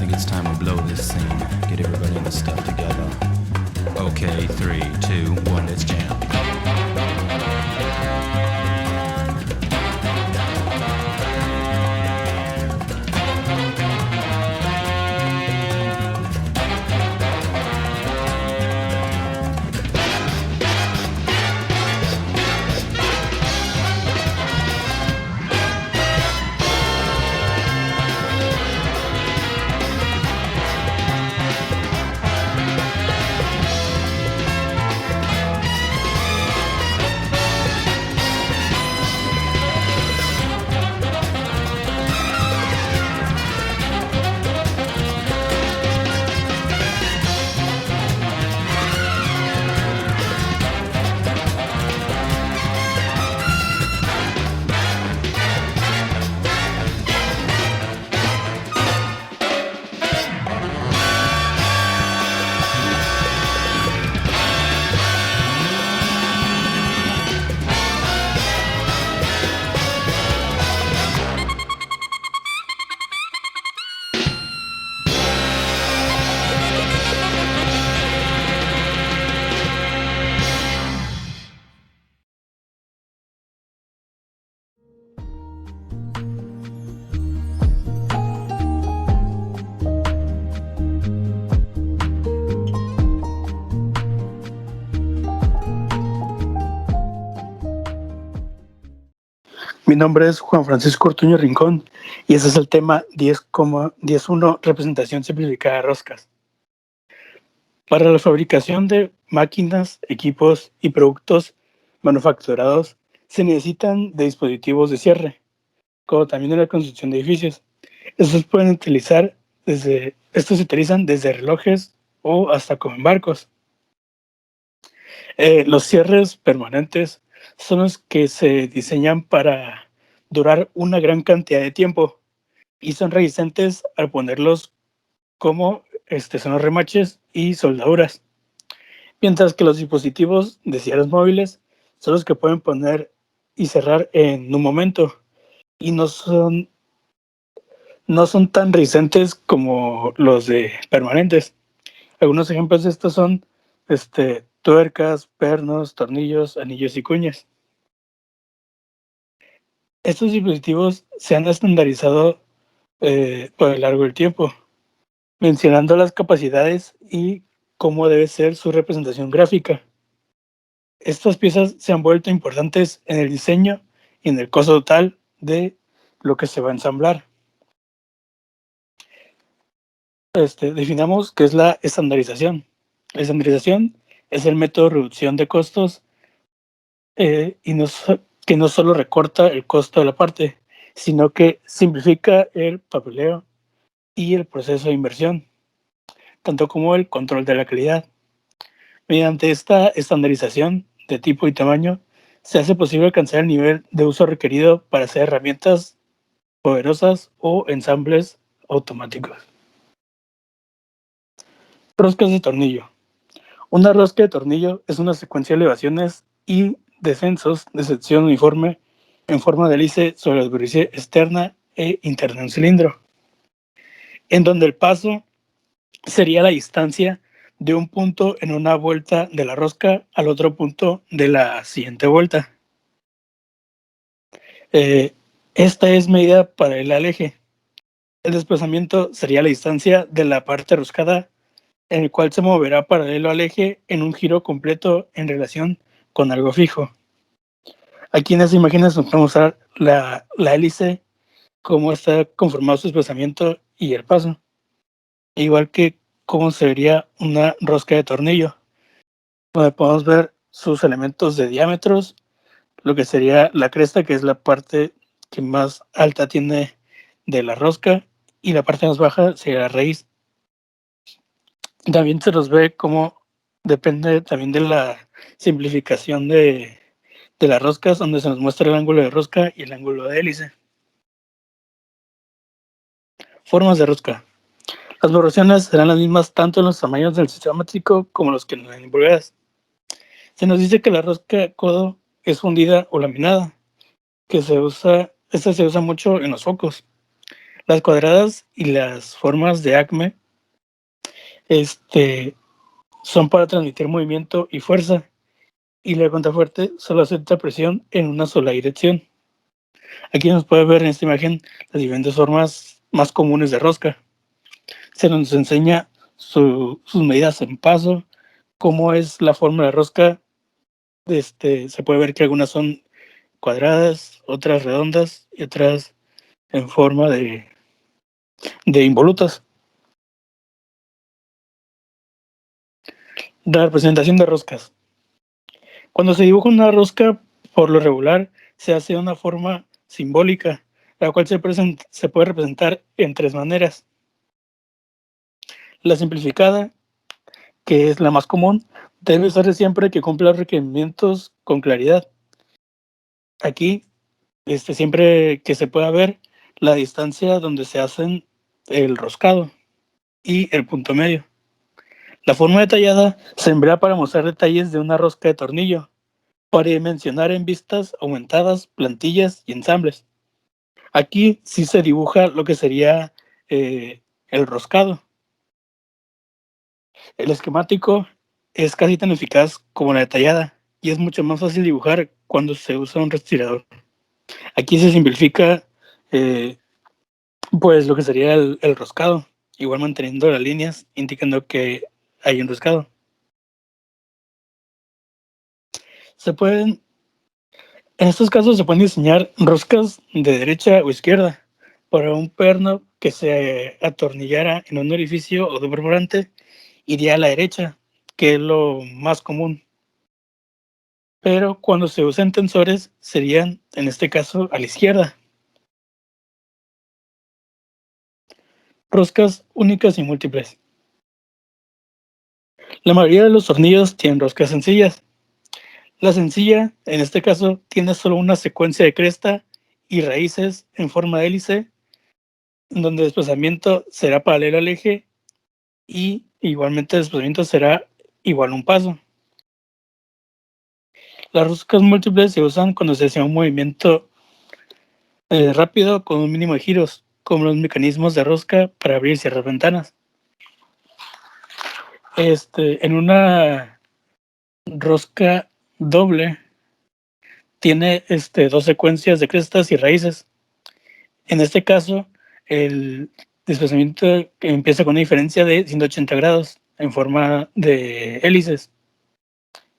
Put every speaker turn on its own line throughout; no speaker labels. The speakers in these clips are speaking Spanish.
think it's time we blow this scene. Get everybody in the stuff together. Okay, 3, 2, 1, let's jam.
Mi nombre es Juan Francisco Ortuño Rincón y ese es el tema 10.10.1, representación simplificada de roscas. Para la fabricación de máquinas, equipos y productos manufacturados se necesitan de dispositivos de cierre, como también en la construcción de edificios. Estos se utilizan desde relojes o hasta como en barcos. Los cierres permanentes son los que se diseñan para durar una gran cantidad de tiempo y son resistentes al ponerlos como son los remaches y soldaduras. Mientras que los dispositivos de cierres móviles son los que pueden poner y cerrar en un momento y no son tan resistentes como los de permanentes. Algunos ejemplos de estos son tuercas, pernos, tornillos, anillos y cuñas. Estos dispositivos se han estandarizado por el largo del tiempo, mencionando las capacidades y cómo debe ser su representación gráfica. Estas piezas se han vuelto importantes en el diseño y en el costo total de lo que se va a ensamblar. Definamos qué es la estandarización. La estandarización es el método de reducción de costos que no solo recorta el costo de la parte, sino que simplifica el papeleo y el proceso de inversión, tanto como el control de la calidad. Mediante esta estandarización de tipo y tamaño, se hace posible alcanzar el nivel de uso requerido para hacer herramientas poderosas o ensambles automáticos. Roscas de tornillo. Una rosca de tornillo es una secuencia de elevaciones y descensos de sección uniforme en forma de hélice sobre la superficie externa e interna de un cilindro, en donde el paso sería la distancia de un punto en una vuelta de la rosca al otro punto de la siguiente vuelta. Esta es medida paralela al eje. El desplazamiento sería la distancia de la parte roscada, en el cual se moverá paralelo al eje en un giro completo en relación con algo fijo. Aquí en esta imagen nos podemos usar la hélice, cómo está conformado su desplazamiento y el paso, igual que cómo se vería una rosca de tornillo, donde podemos ver sus elementos de diámetros, lo que sería la cresta, que es la parte que más alta tiene de la rosca, y la parte más baja sería la raíz. También se nos ve cómo depende también de la simplificación de las roscas, donde se nos muestra el ángulo de rosca y el ángulo de hélice. Formas de rosca. Las proporciones serán las mismas tanto en los tamaños del sistema métrico como los que nos den en pulgadas. Se nos dice que la rosca codo es fundida o laminada, que esta se usa mucho en los focos. Las cuadradas y las formas de Acme son para transmitir movimiento y fuerza, y la contrafuerte solo acepta presión en una sola dirección. Aquí nos puede ver en esta imagen las diferentes formas más comunes de rosca. Se nos enseña sus medidas en paso, cómo es la forma de rosca. Se puede ver que algunas son cuadradas, otras redondas y otras en forma de involutas. La representación de roscas. Cuando se dibuja una rosca, por lo regular, se hace de una forma simbólica, la cual se puede representar en tres maneras. La simplificada, que es la más común, debe usarse siempre que cumpla los requerimientos con claridad. Aquí, siempre que se pueda ver la distancia donde se hacen el roscado y el punto medio. La forma detallada se emplea para mostrar detalles de una rosca de tornillo, para dimensionar en vistas aumentadas, plantillas y ensambles. Aquí sí se dibuja lo que sería el roscado. El esquemático es casi tan eficaz como la detallada y es mucho más fácil dibujar cuando se usa un respirador. Aquí se simplifica pues lo que sería el roscado, igual manteniendo las líneas indicando que hay un roscado. En estos casos se pueden diseñar roscas de derecha o izquierda. Para un perno que se atornillara en un orificio o de perforante, iría a la derecha, que es lo más común. Pero cuando se usan tensores, serían, en este caso, a la izquierda. Roscas únicas y múltiples. La mayoría de los tornillos tienen roscas sencillas. La sencilla, en este caso, tiene solo una secuencia de cresta y raíces en forma de hélice, donde el desplazamiento será paralelo al eje y igualmente el desplazamiento será igual a un paso. Las roscas múltiples se usan cuando se hace un movimiento rápido con un mínimo de giros, como los mecanismos de rosca para abrir y cerrar ventanas. En una rosca doble tiene dos secuencias de crestas y raíces. En este caso, el desplazamiento empieza con una diferencia de 180 grados en forma de hélices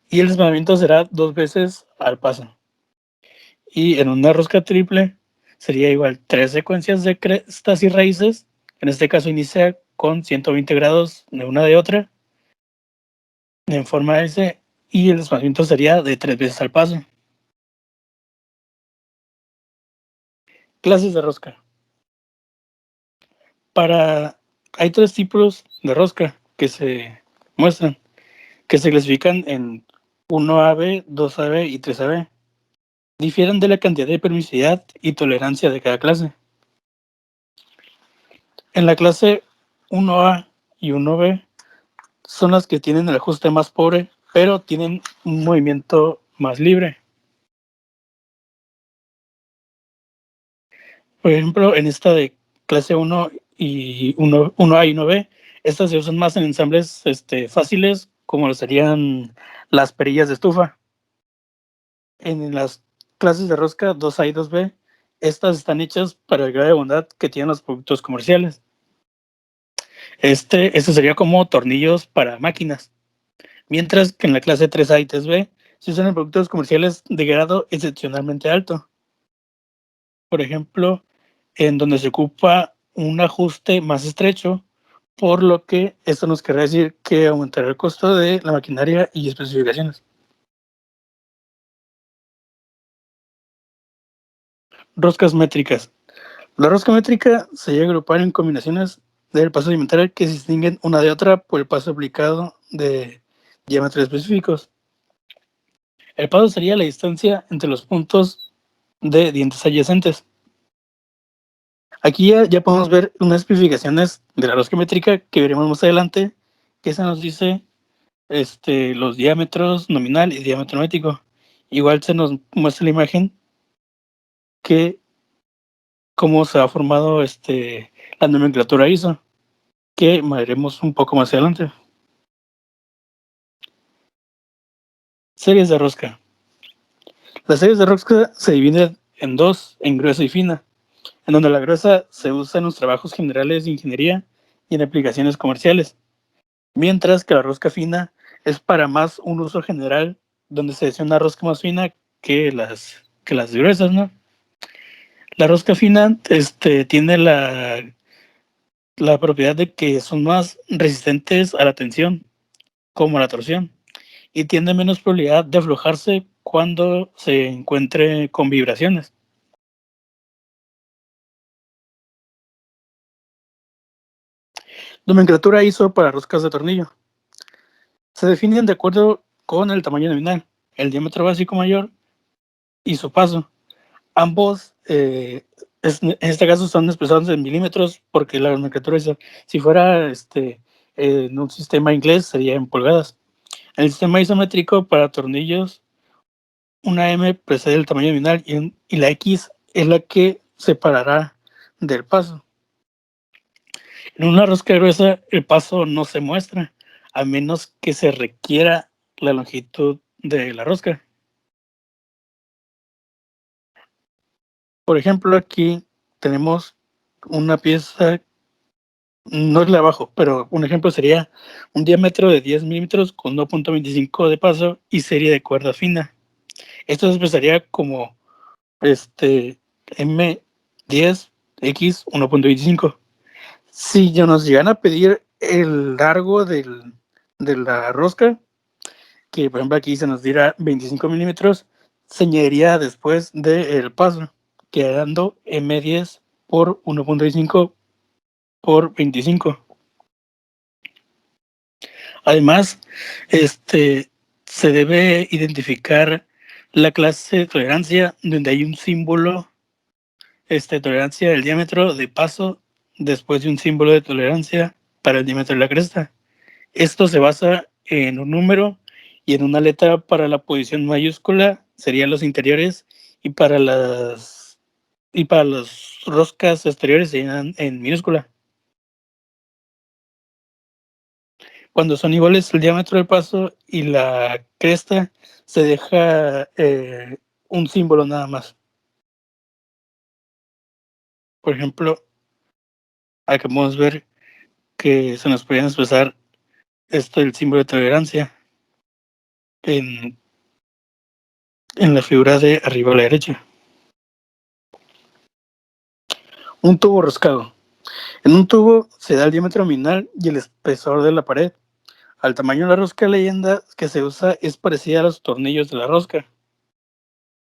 y el desplazamiento será 2 veces al paso. Y en una rosca triple sería igual 3 secuencias de crestas y raíces. En este caso inicia con 120 grados de una de otra en forma de S y el desplazamiento sería de 3 veces al paso. Clases de rosca. Hay 3 tipos de rosca que se muestran, que se clasifican en 1AB, 2AB y 3AB. Difieren de la cantidad de permisividad y tolerancia de cada clase. En la clase 1A y 1B son las que tienen el ajuste más pobre, pero tienen un movimiento más libre. Por ejemplo, en esta de clase 1 y 1A y 1B, estas se usan más en ensambles fáciles, como lo serían las perillas de estufa. En las clases de rosca 2A y 2B, estas están hechas para el grado de bondad que tienen los productos comerciales. Este sería como tornillos para máquinas, mientras que en la clase 3A y 3B se usan en productos comerciales de grado excepcionalmente alto. Por ejemplo, en donde se ocupa un ajuste más estrecho, por lo que esto nos quiere decir que aumentará el costo de la maquinaria y especificaciones. Roscas métricas. La rosca métrica se llega a agrupar en combinaciones del paso alimentario que se distinguen una de otra por el paso aplicado de diámetros específicos. El paso sería la distancia entre los puntos de dientes adyacentes. Aquí ya podemos ver unas especificaciones de la rosca métrica que veremos más adelante, que esa nos dice los diámetros nominal y diámetro métrico. Igual se nos muestra la imagen que cómo se ha formado la nomenclatura ISO, que veremos un poco más adelante. Series de rosca. Las series de rosca se dividen en dos, en gruesa y fina, en donde la gruesa se usa en los trabajos generales de ingeniería y en aplicaciones comerciales, mientras que la rosca fina es para más un uso general, donde se desea una rosca más fina que las gruesas, ¿no? La rosca fina tiene la propiedad de que son más resistentes a la tensión, como a la torsión, y tiene menos probabilidad de aflojarse cuando se encuentre con vibraciones. Nomenclatura ISO para roscas de tornillo. Se definen de acuerdo con el tamaño nominal, el diámetro básico mayor y su paso. Ambos, en este caso, son expresados en milímetros porque la nomenclatura ISO, si fuera en un sistema inglés, sería en pulgadas. En el sistema isométrico para tornillos, una M precede el tamaño nominal y la X es la que separará del paso. En una rosca gruesa, el paso no se muestra, a menos que se requiera la longitud de la rosca. Por ejemplo, aquí tenemos una pieza, no es la de abajo, pero un ejemplo sería un diámetro de 10 milímetros con 2.25 de paso y serie de cuerda fina. Esto se expresaría como M10X 1.25. Si ya nos llegan a pedir el largo de la rosca, que por ejemplo aquí se nos dirá 25 milímetros, se añadiría después del paso, quedando M10 por 1.25 por 25. Además, se debe identificar la clase de tolerancia donde hay un símbolo tolerancia del diámetro de paso después de un símbolo de tolerancia para el diámetro de la cresta. Esto se basa en un número y en una letra para la posición mayúscula, serían los interiores, y para las roscas exteriores serían en minúscula. Cuando son iguales el diámetro del paso y la cresta, se deja un símbolo nada más. Por ejemplo, aquí podemos ver que se nos podrían expresar el símbolo de tolerancia en la figura de arriba a la derecha. Un tubo roscado. En un tubo se da el diámetro nominal y el espesor de la pared. Al tamaño de la rosca, la leyenda que se usa es parecida a los tornillos de la rosca,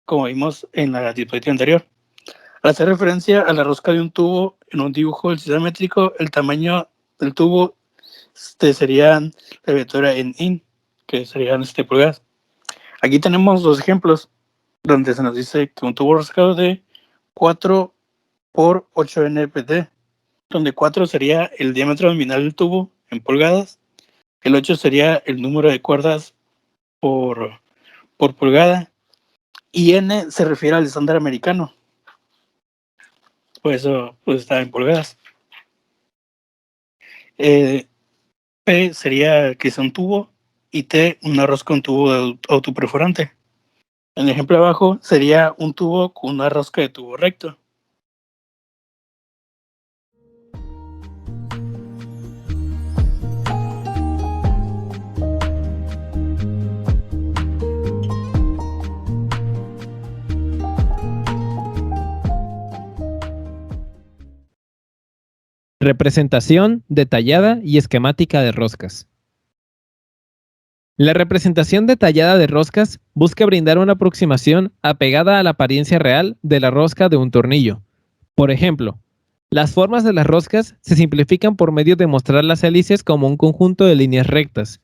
como vimos en la diapositiva anterior. Al hacer referencia a la rosca de un tubo en un dibujo isométrico, el tamaño del tubo serían la abreviatura en IN, que serían pulgadas. Aquí tenemos dos ejemplos donde se nos dice que un tubo roscado de 4 por 8 NPT, donde 4 sería el diámetro nominal del tubo en pulgadas, el 8 sería el número de cuerdas por pulgada, y N se refiere al estándar americano, por eso pues está en pulgadas. P sería que es un tubo y T una rosca con tubo autoperforante. En el ejemplo de abajo sería un tubo con una rosca de tubo recto.
Representación detallada y esquemática de roscas. La representación detallada de roscas busca brindar una aproximación apegada a la apariencia real de la rosca de un tornillo. Por ejemplo, las formas de las roscas se simplifican por medio de mostrar las hélices como un conjunto de líneas rectas,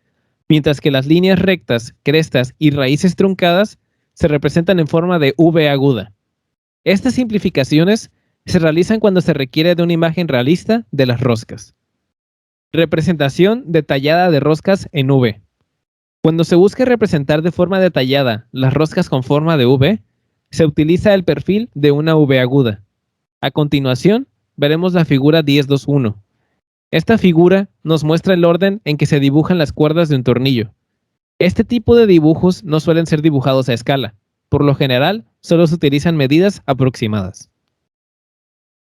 mientras que las líneas rectas, crestas y raíces truncadas se representan en forma de V aguda. Estas simplificaciones se realizan cuando se requiere de una imagen realista de las roscas. Representación detallada de roscas en V. Cuando se busca representar de forma detallada las roscas con forma de V, se utiliza el perfil de una V aguda. A continuación, veremos la figura 10.2.1. Esta figura nos muestra el orden en que se dibujan las cuerdas de un tornillo. Este tipo de dibujos no suelen ser dibujados a escala. Por lo general, solo se utilizan medidas aproximadas.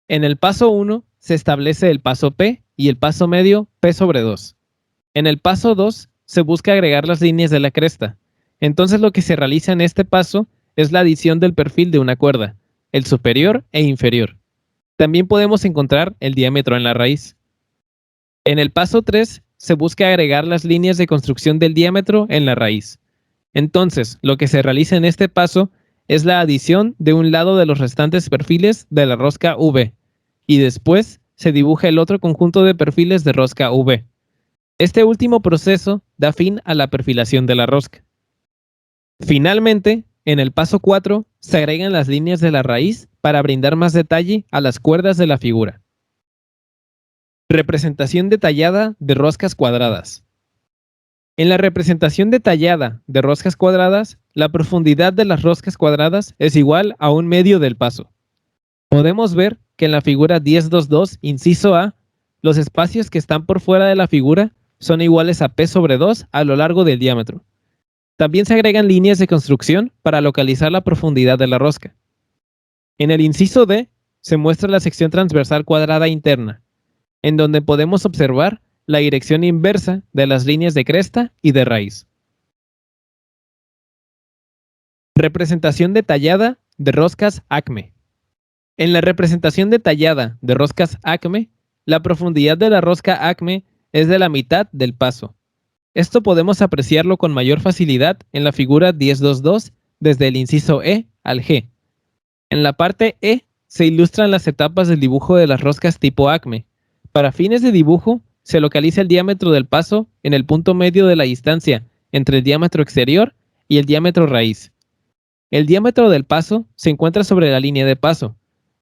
En el paso 1 se establece el paso P y el paso medio P/2. En el paso 2 se busca agregar las líneas de la cresta. Entonces lo que se realiza en este paso es la adición del perfil de una cuerda, el superior e inferior. También podemos encontrar el diámetro en la raíz. En el paso 3 se busca agregar las líneas de construcción del diámetro en la raíz. Entonces, lo que se realiza en este paso es la adición de un lado de los restantes perfiles de la rosca V, y después se dibuja el otro conjunto de perfiles de rosca V. Este último proceso da fin a la perfilación de la rosca. Finalmente, en el paso 4 se agregan las líneas de la raíz para brindar más detalle a las cuerdas de la figura. Representación detallada de roscas cuadradas. En la representación detallada de roscas cuadradas, la profundidad de las roscas cuadradas es igual a 1/2 del paso. Podemos ver que en la figura 10.2.2, inciso A, los espacios que están por fuera de la figura son iguales a P/2 a lo largo del diámetro. También se agregan líneas de construcción para localizar la profundidad de la rosca. En el inciso D se muestra la sección transversal cuadrada interna, en donde podemos observar la dirección inversa de las líneas de cresta y de raíz. Representación detallada de roscas ACME. En la representación detallada de roscas ACME, la profundidad de la rosca ACME es de la mitad del paso. Esto podemos apreciarlo con mayor facilidad en la figura 10.2.2 desde el inciso E al G. En la parte E se ilustran las etapas del dibujo de las roscas tipo ACME. Para fines de dibujo, se localiza el diámetro del paso en el punto medio de la distancia entre el diámetro exterior y el diámetro raíz. El diámetro del paso se encuentra sobre la línea de paso,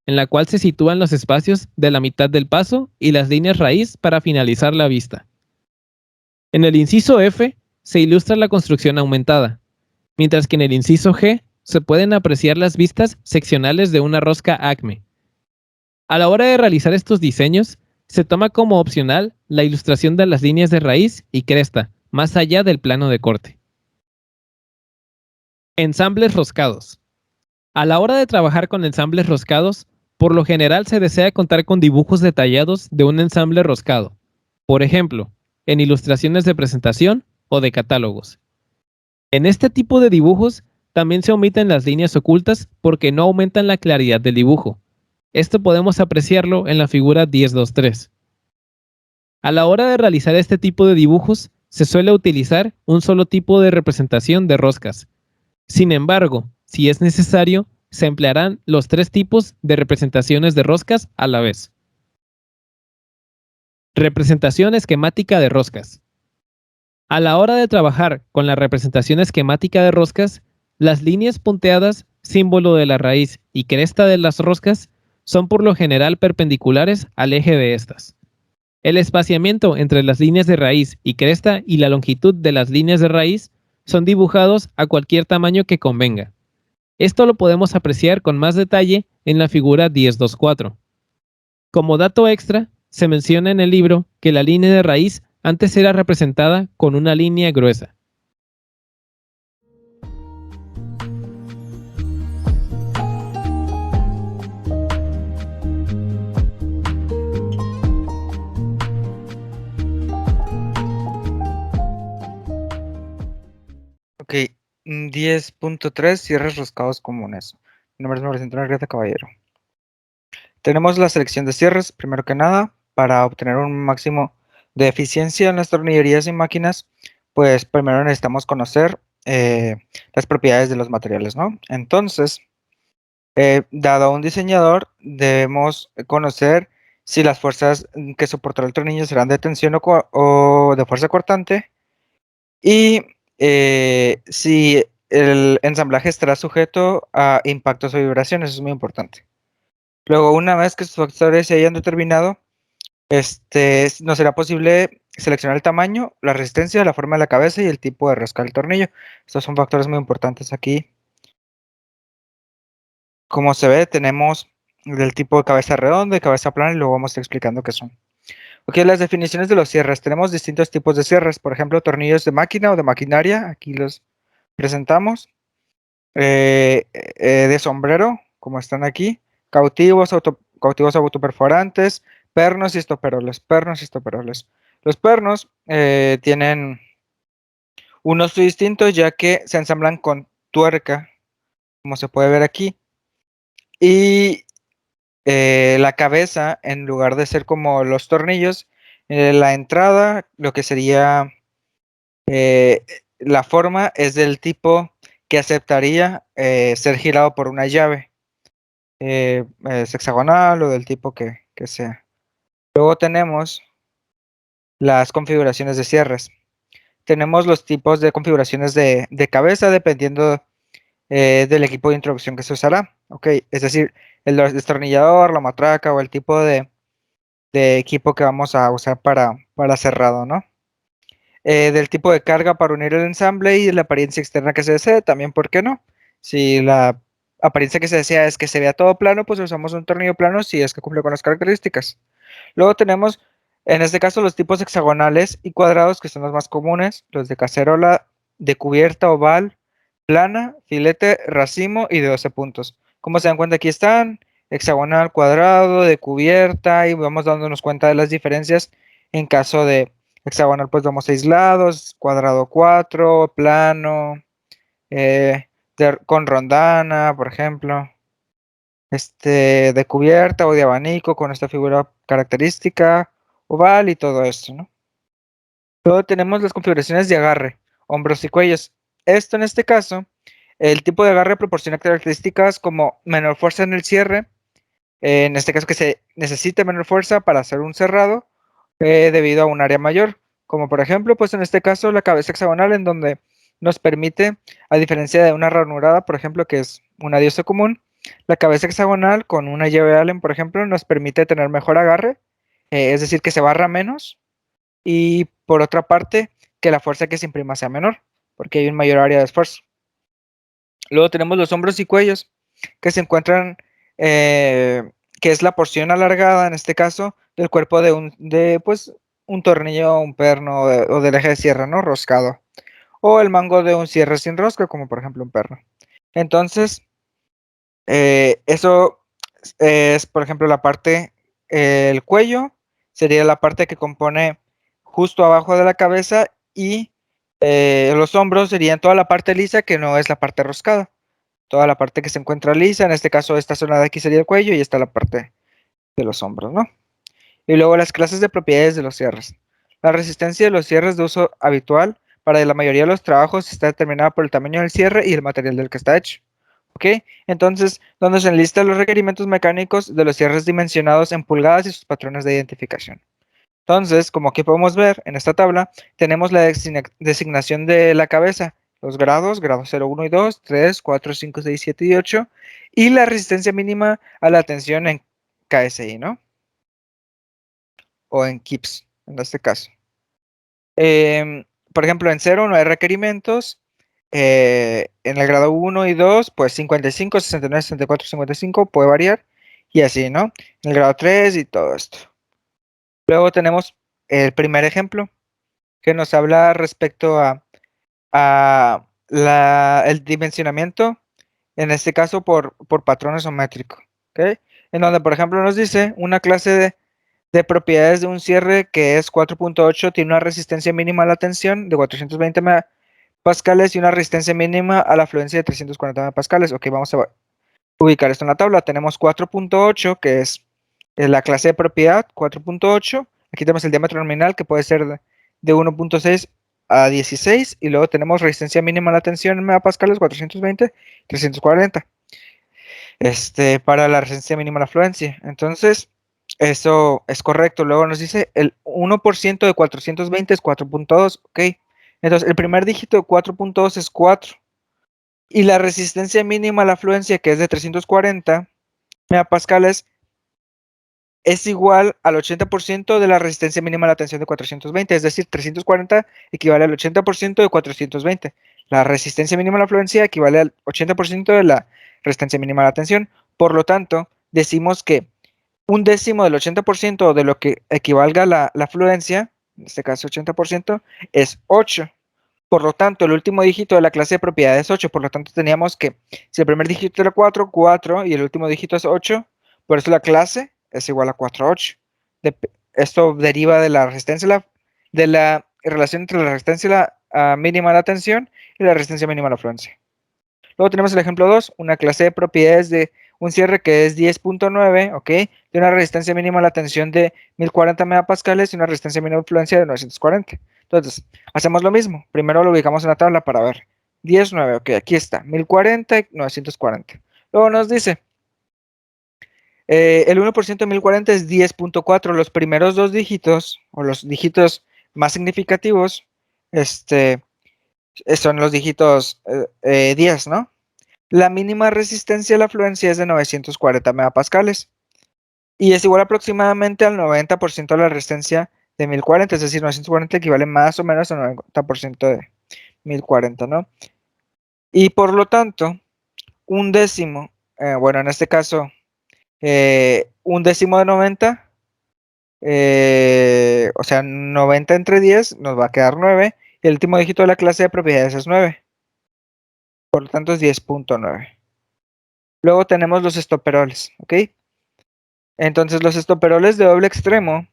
en la cual se sitúan los espacios de la mitad del paso y las líneas raíz para finalizar la vista. En el inciso F se ilustra la construcción aumentada, mientras que en el inciso G se pueden apreciar las vistas seccionales de una rosca ACME. A la hora de realizar estos diseños, se toma como opcional la ilustración de las líneas de raíz y cresta, más allá del plano de corte. Ensambles roscados. A la hora de trabajar con ensambles roscados, por lo general se desea contar con dibujos detallados de un ensamble roscado, por ejemplo, en ilustraciones de presentación o de catálogos. En este tipo de dibujos también se omiten las líneas ocultas porque no aumentan la claridad del dibujo. Esto podemos apreciarlo en la figura 10.2.3. A la hora de realizar este tipo de dibujos, se suele utilizar un solo tipo de representación de roscas. Sin embargo, si es necesario, se emplearán los 3 tipos de representaciones de roscas a la vez. Representación esquemática de roscas. A la hora de trabajar con la representación esquemática de roscas, las líneas punteadas, símbolo de la raíz y cresta de las roscas, son por lo general perpendiculares al eje de estas. El espaciamiento entre las líneas de raíz y cresta y la longitud de las líneas de raíz son dibujados a cualquier tamaño que convenga. Esto lo podemos apreciar con más detalle en la figura 10.2.4. Como dato extra, se menciona en el libro que la línea de raíz antes era representada con una línea gruesa.
Ok, 10.3 cierres roscados comunes. Mi nombre es Mauricio Antonio Arrieta Caballero. Tenemos la selección de cierres, primero que nada, para obtener un máximo de eficiencia en las tornillerías y máquinas, pues primero necesitamos conocer las propiedades de los materiales, ¿no? Entonces, dado a un diseñador, debemos conocer si las fuerzas que soportará el tornillo serán de tensión o de fuerza cortante, y si el ensamblaje estará sujeto a impactos o vibraciones. Eso es muy importante. Luego, una vez que estos factores se hayan determinado, nos será posible seleccionar el tamaño, la resistencia, la forma de la cabeza y el tipo de rosca del tornillo. Estos son factores muy importantes aquí. Como se ve, tenemos del tipo de cabeza redonda y cabeza plana, y luego vamos a estar explicando qué son. Ok, las definiciones de los cierres. Tenemos distintos tipos de cierres, por ejemplo, tornillos de máquina o de maquinaria, aquí los presentamos. De sombrero, como están aquí, cautivos autoperforantes, pernos y estoperoles. Los pernos tienen un uso distinto, ya que se ensamblan con tuerca, como se puede ver aquí, y la cabeza, en lugar de ser como los tornillos, la entrada, lo que sería eh, la forma, es del tipo que aceptaría ser girado por una llave. Es hexagonal o del tipo que sea. Luego tenemos las configuraciones de cierres. Tenemos los tipos de configuraciones de cabeza dependiendo del equipo de introducción que se usará. Ok, es decir, el destornillador, la matraca o el tipo de equipo que vamos a usar para cerrado, ¿no? Del tipo de carga para unir el ensamble y la apariencia externa que se desee, también, ¿por qué no? Si la apariencia que se desea es que se vea todo plano, pues usamos un tornillo plano si es que cumple con las características. Luego tenemos, en este caso, los tipos hexagonales y cuadrados, que son los más comunes, los de cacerola, de cubierta oval, plana, filete, racimo y de 12 puntos. Como se dan cuenta, aquí están hexagonal, cuadrado, de cubierta, y vamos dándonos cuenta de las diferencias. En caso de hexagonal, pues vamos aislados, cuadrado 4, plano, con rondana, por ejemplo, de cubierta o de abanico con esta figura característica, oval y todo esto, ¿no? Luego tenemos las configuraciones de agarre, hombros y cuellos. Esto en este caso, el tipo de agarre proporciona características como menor fuerza en el cierre, en este caso que se necesita menor fuerza para hacer un cerrado debido a un área mayor, como por ejemplo, pues en este caso la cabeza hexagonal, en donde nos permite, a diferencia de una ranurada, por ejemplo, que es una diosa común, la cabeza hexagonal con una llave Allen, por ejemplo, nos permite tener mejor agarre, es decir, que se barra menos, y por otra parte, que la fuerza que se imprima sea menor, porque hay un mayor área de esfuerzo. Luego tenemos los hombros y cuellos, que se encuentran, que es la porción alargada, en este caso, del cuerpo pues, un tornillo, un perno o del eje de cierre, ¿no? Roscado. O el mango de un cierre sin rosca, como por ejemplo un perno. Entonces, eso es, por ejemplo, la parte, el cuello sería la parte que compone justo abajo de la cabeza, y los hombros serían toda la parte lisa que no es la parte roscada. Toda la parte que se encuentra lisa, en este caso esta zona de aquí sería el cuello y esta la parte de los hombros, ¿no? Y luego las clases de propiedades de los cierres. La resistencia de los cierres de uso habitual para la mayoría de los trabajos está determinada por el tamaño del cierre y el material del que está hecho. ¿Ok? Entonces, donde se enlistan los requerimientos mecánicos de los cierres dimensionados en pulgadas y sus patrones de identificación. Entonces, como aquí podemos ver en esta tabla, tenemos la designación de la cabeza, los grados 0, 1 y 2, 3, 4, 5, 6, 7 y 8, y la resistencia mínima a la tensión en KSI, ¿no? O en KIPS, en este caso. Por ejemplo, en 0 no hay requerimientos. En el grado 1 y 2, pues 55, 69, 64, 55 puede variar. Y así, ¿no? En el grado 3 y todo esto. Luego tenemos el primer ejemplo, que nos habla respecto a el dimensionamiento, en este caso por patrón isométrico. ¿Ok? En donde, por ejemplo, nos dice una clase de propiedades de un cierre que es 4.8, tiene una resistencia mínima a la tensión de 420 pascales y una resistencia mínima a la fluencia de 340 pascales. Ok, vamos a ubicar esto en la tabla. Tenemos 4.8, que es la clase de propiedad, 4.8. Aquí tenemos el diámetro nominal, que puede ser de 1.6 a 16, y luego tenemos resistencia mínima a la tensión en megapascales, 420, 340. Para la resistencia mínima a la fluencia. Entonces, eso es correcto. Luego nos dice el 1% de 420 es 4.2, ok. Entonces, el primer dígito de 4.2 es 4. Y la resistencia mínima a la fluencia, que es de 340 megapascales, es igual al 80% de la resistencia mínima a la tensión de 420. Es decir, 340 equivale al 80% de 420. La resistencia mínima a la fluencia equivale al 80% de la resistencia mínima a la tensión. Por lo tanto, decimos que un décimo del 80% de lo que equivalga la fluencia, en este caso 80%, es 8. Por lo tanto, el último dígito de la clase de propiedad es 8. Por lo tanto, teníamos que si el primer dígito era 4, 4 y el último dígito es 8, por eso la clase es igual a 4, 8. Esto deriva de la resistencia, de la relación entre la resistencia mínima a la tensión y la resistencia mínima a la fluencia. Luego tenemos el ejemplo 2, una clase de propiedades de un cierre que es 10.9, ¿ok? De una resistencia mínima a la tensión de 1040 megapascales y una resistencia mínima de fluencia de 940. Entonces, hacemos lo mismo. Primero lo ubicamos en la tabla para ver. 10, 9, ok, aquí está. 1040 y 940. Luego nos dice, el 1% de 1040 es 10.4. Los primeros dos dígitos, o los dígitos más significativos, son los dígitos 10, ¿no? La mínima resistencia a la fluencia es de 940 megapascales y es igual aproximadamente al 90% de la resistencia de 1040, es decir, 940 equivale más o menos al 90% de 1040, ¿no? Y por lo tanto, un décimo, bueno, en este caso, un décimo de 90, o sea, 90 entre 10 nos va a quedar 9, y el último dígito de la clase de propiedades es 9, por lo tanto es 10.9. Luego tenemos los estoperoles, ¿ok? Entonces los estoperoles de doble extremo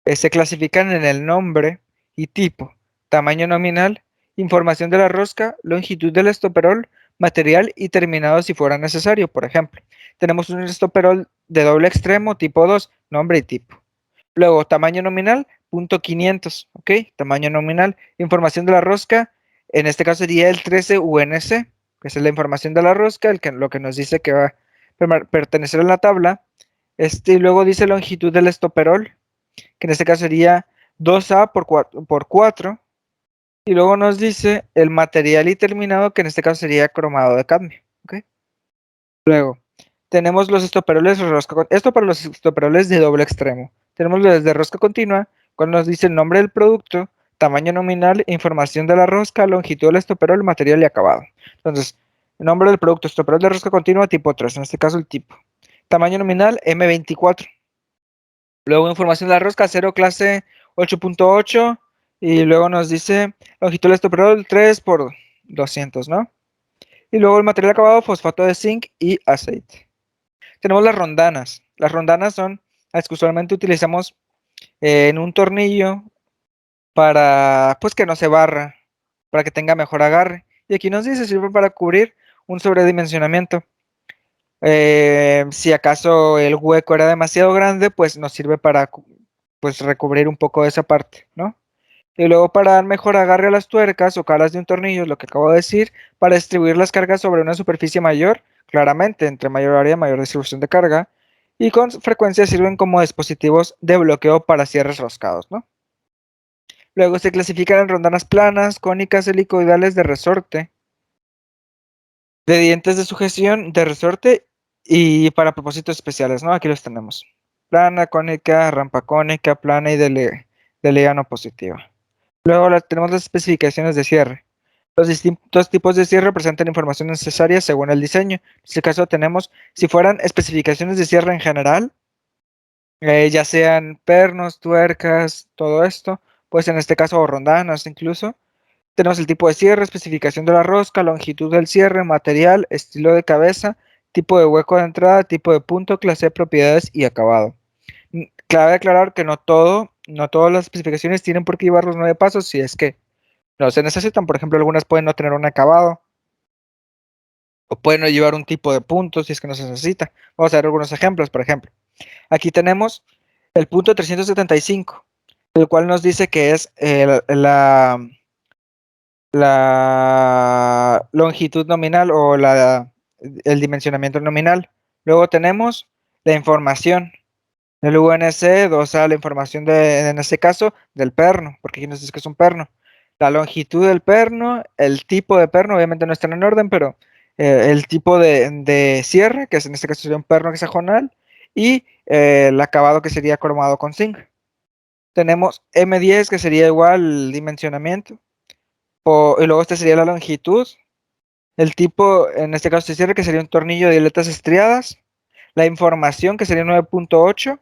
se clasifican en el nombre y tipo, tamaño nominal, información de la rosca, longitud del estoperol, material y terminado si fuera necesario. Por ejemplo, tenemos un estoperol de doble extremo tipo 2, nombre y tipo. Luego, tamaño nominal, punto 500, ¿ok? Tamaño nominal, información de la rosca, en este caso sería el 13 UNC, que es la información de la rosca, lo que nos dice que va a pertenecer a la tabla. Y luego dice longitud del estoperol, que en este caso sería 2A por 4. Y luego nos dice el material y terminado, que en este caso sería cromado de cadmio. ¿Okay? Luego, tenemos los estoperoles de rosca. Esto para los estoperoles de doble extremo. Tenemos los de rosca continua, cuando nos dice el nombre del producto, tamaño nominal, información de la rosca, longitud del estoperol, material y acabado. Entonces, el nombre del producto, estoperol de rosca continua tipo 3, en este caso el tipo. Tamaño nominal M24. Luego información de la rosca 0 clase 8.8 y luego nos dice longitud del estoperol 3 por 200, ¿no? Y luego el material acabado fosfato de zinc y aceite. Tenemos las rondanas. Las rondanas son las que usualmente utilizamos en un tornillo para pues que no se barra, para que tenga mejor agarre. Y aquí nos dice sirve para cubrir un sobredimensionamiento. Si acaso el hueco era demasiado grande, pues nos sirve para pues recubrir un poco de esa parte, ¿no? Y luego para dar mejor agarre a las tuercas o calas de un tornillo, lo que acabo de decir, para distribuir las cargas sobre una superficie mayor, claramente, entre mayor área, mayor distribución de carga, y con frecuencia sirven como dispositivos de bloqueo para cierres roscados, ¿no? Luego se clasifican en rondanas planas, cónicas, helicoidales de resorte, de dientes de sujeción, de resorte y para propósitos especiales, ¿no? Aquí los tenemos. Plana, cónica, rampa cónica, plana y de liga positiva. Luego tenemos las especificaciones de cierre. Los distintos tipos de cierre presentan información necesaria según el diseño. En este caso tenemos, si fueran especificaciones de cierre en general, ya sean pernos, tuercas, todo esto, pues en este caso o rondanas incluso. Tenemos el tipo de cierre, especificación de la rosca, longitud del cierre, material, estilo de cabeza, tipo de hueco de entrada, tipo de punto, clase de propiedades y acabado. Cabe aclarar que no todas las especificaciones tienen por qué llevar los 9 pasos si es que no se necesitan. Por ejemplo, algunas pueden no tener un acabado o pueden no llevar un tipo de punto si es que no se necesita. Vamos a ver algunos ejemplos. Por ejemplo, aquí tenemos el punto 375, el cual nos dice que es la longitud nominal o el dimensionamiento nominal. Luego tenemos la información. El UNC 2A, la información en este caso, del perno, porque aquí nos dice que es un perno. La longitud del perno, el tipo de perno, obviamente no están en orden, pero el tipo de cierre, que en este caso sería un perno hexagonal, y el acabado que sería cromado con zinc. Tenemos M10, que sería igual el dimensionamiento, y luego esta sería la longitud. El tipo, en este caso de cierre, que sería un tornillo de aletas estriadas. la información, que sería 9.8,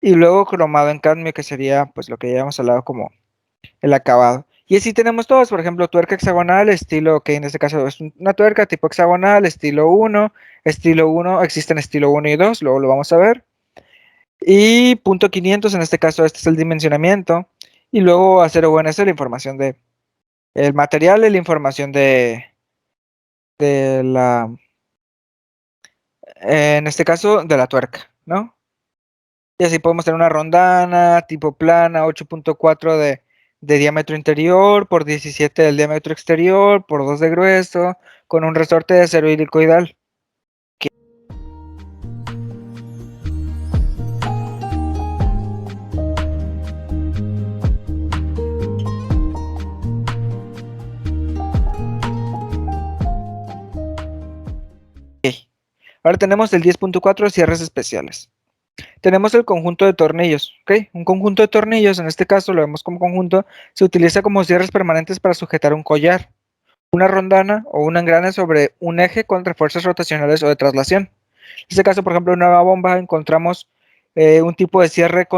y luego cromado en cadmio, que sería pues lo que ya hemos hablado como el acabado. Y así tenemos todos, por ejemplo, tuerca hexagonal, estilo, que en este caso es una tuerca tipo hexagonal, estilo 1, existen estilo 1 y 2, luego lo vamos a ver. Y punto 500, en este caso este es el dimensionamiento, y luego a 0UNS la información de el material y la información de la, en este caso, de la tuerca, ¿no? Y así podemos tener una rondana tipo plana, 8.4 de diámetro interior, por 17 del diámetro exterior, por 2 de grueso, con un resorte de acero helicoidal. Ahora tenemos el 10.4 cierres especiales. Tenemos el conjunto de tornillos, ¿ok? Un conjunto de tornillos, en este caso lo vemos como conjunto, se utiliza como cierres permanentes para sujetar un collar, una rondana o un engrane sobre un eje contra fuerzas rotacionales o de traslación. En este caso, por ejemplo, en una bomba encontramos un tipo de cierre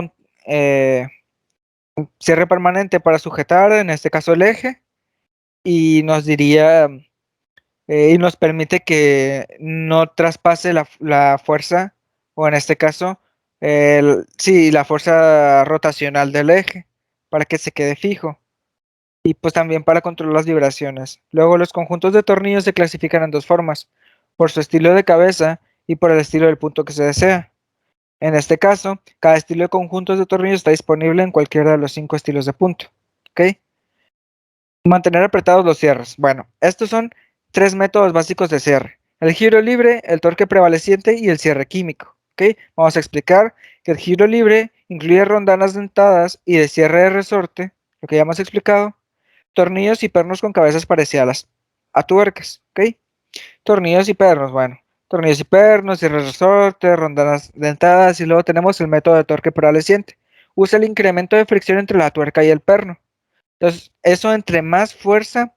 cierre permanente para sujetar, en este caso el eje, y nos diría y nos permite que no traspase la fuerza, o en este caso, sí, la fuerza rotacional del eje, para que se quede fijo. Y pues también para controlar las vibraciones. Luego los conjuntos de tornillos se clasifican en dos formas, por su estilo de cabeza y por el estilo del punto que se desea. En este caso, cada estilo de conjuntos de tornillos está disponible en cualquiera de los 5 estilos de punto. ¿Ok? Mantener apretados los cierres. Bueno, estos son 3 métodos básicos de cierre: el giro libre, el torque prevaleciente y el cierre químico. ¿Ok? Vamos a explicar que el giro libre incluye rondanas dentadas y de cierre de resorte, lo que ya hemos explicado, tornillos y pernos con cabezas parecidas a tuercas. ¿Ok? Tornillos y pernos, bueno, tornillos y pernos, cierre de resorte, rondanas dentadas, y luego tenemos el método de torque prevaleciente. Usa el incremento de fricción entre la tuerca y el perno. Entonces, eso, entre más fuerza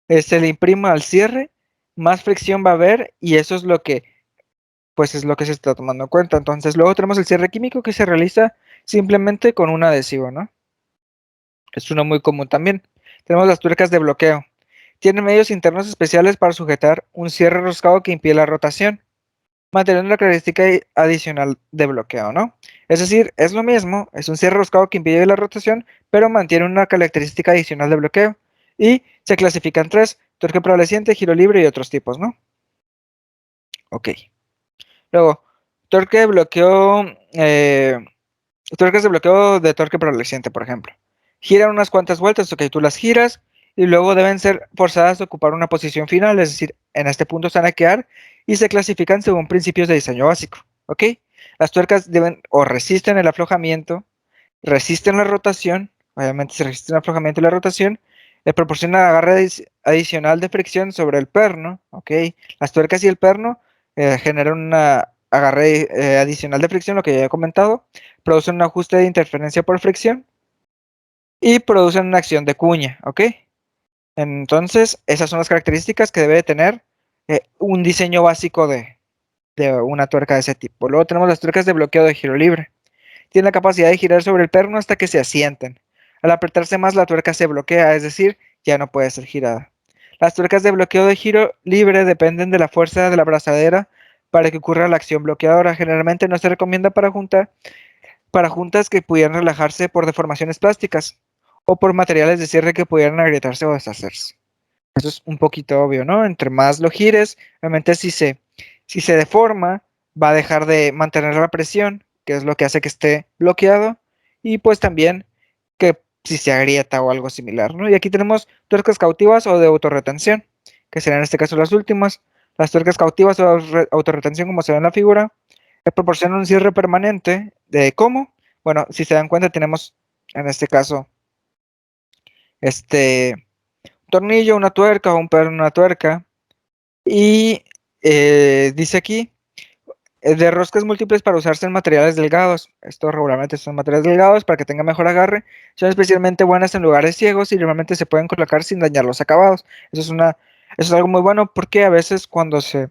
se le imprima al cierre, más fricción va a haber, y eso es lo que, pues es lo que se está tomando en cuenta. Entonces, luego tenemos el cierre químico, que se realiza simplemente con un adhesivo, ¿no? Es uno muy común también. Tenemos las tuercas de bloqueo. Tienen medios internos especiales para sujetar un cierre roscado que impide la rotación, manteniendo la característica adicional de bloqueo, ¿no? Es decir, es lo mismo, es un cierre roscado que impide la rotación, pero mantiene una característica adicional de bloqueo. Y se clasifican 3: torque prevaleciente, giro libre y otros tipos, ¿no? Ok. Luego, torque de bloqueo, torques de bloqueo de torque prevaleciente, por ejemplo. Giran unas cuantas vueltas, ok, tú las giras, y luego deben ser forzadas a ocupar una posición final, es decir, en este punto se van a quedar, y se clasifican según principios de diseño básico, ¿ok? Las tuercas deben o resisten el aflojamiento, resisten la rotación, obviamente si resisten el aflojamiento y la rotación, le proporcionan agarre adicional de fricción sobre el perno, ¿ok? Las tuercas y el perno generan una agarre adicional de fricción, lo que ya he comentado, producen un ajuste de interferencia por fricción y producen una acción de cuña, ¿ok? Entonces, esas son las características que debe de tener un diseño básico de una tuerca de ese tipo. Luego tenemos las tuercas de bloqueo de giro libre. Tienen la capacidad de girar sobre el perno hasta que se asienten. Al apretarse más, la tuerca se bloquea, es decir, ya no puede ser girada. Las tuercas de bloqueo de giro libre dependen de la fuerza de la abrazadera para que ocurra la acción bloqueadora. Generalmente no se recomienda para juntas que pudieran relajarse por deformaciones plásticas o por materiales de cierre que pudieran agrietarse o deshacerse. Eso es un poquito obvio, ¿no? Entre más lo gires, obviamente si se deforma, va a dejar de mantener la presión, que es lo que hace que esté bloqueado, y pues también que si se agrieta o algo similar, ¿no? Y aquí tenemos tuercas cautivas o de autorretención, que serían en este caso las últimas. Las tuercas cautivas o de autorretención, como se ve en la figura, que proporcionan un cierre permanente. ¿De cómo? Bueno, si se dan cuenta, tenemos en este caso este tornillo, una tuerca o un perno, una tuerca, y dice aquí de roscas múltiples para usarse en materiales delgados. Estos regularmente son materiales delgados para que tenga mejor agarre. Son especialmente buenas en lugares ciegos y normalmente se pueden colocar sin dañar los acabados. Eso es algo muy bueno, porque a veces cuando se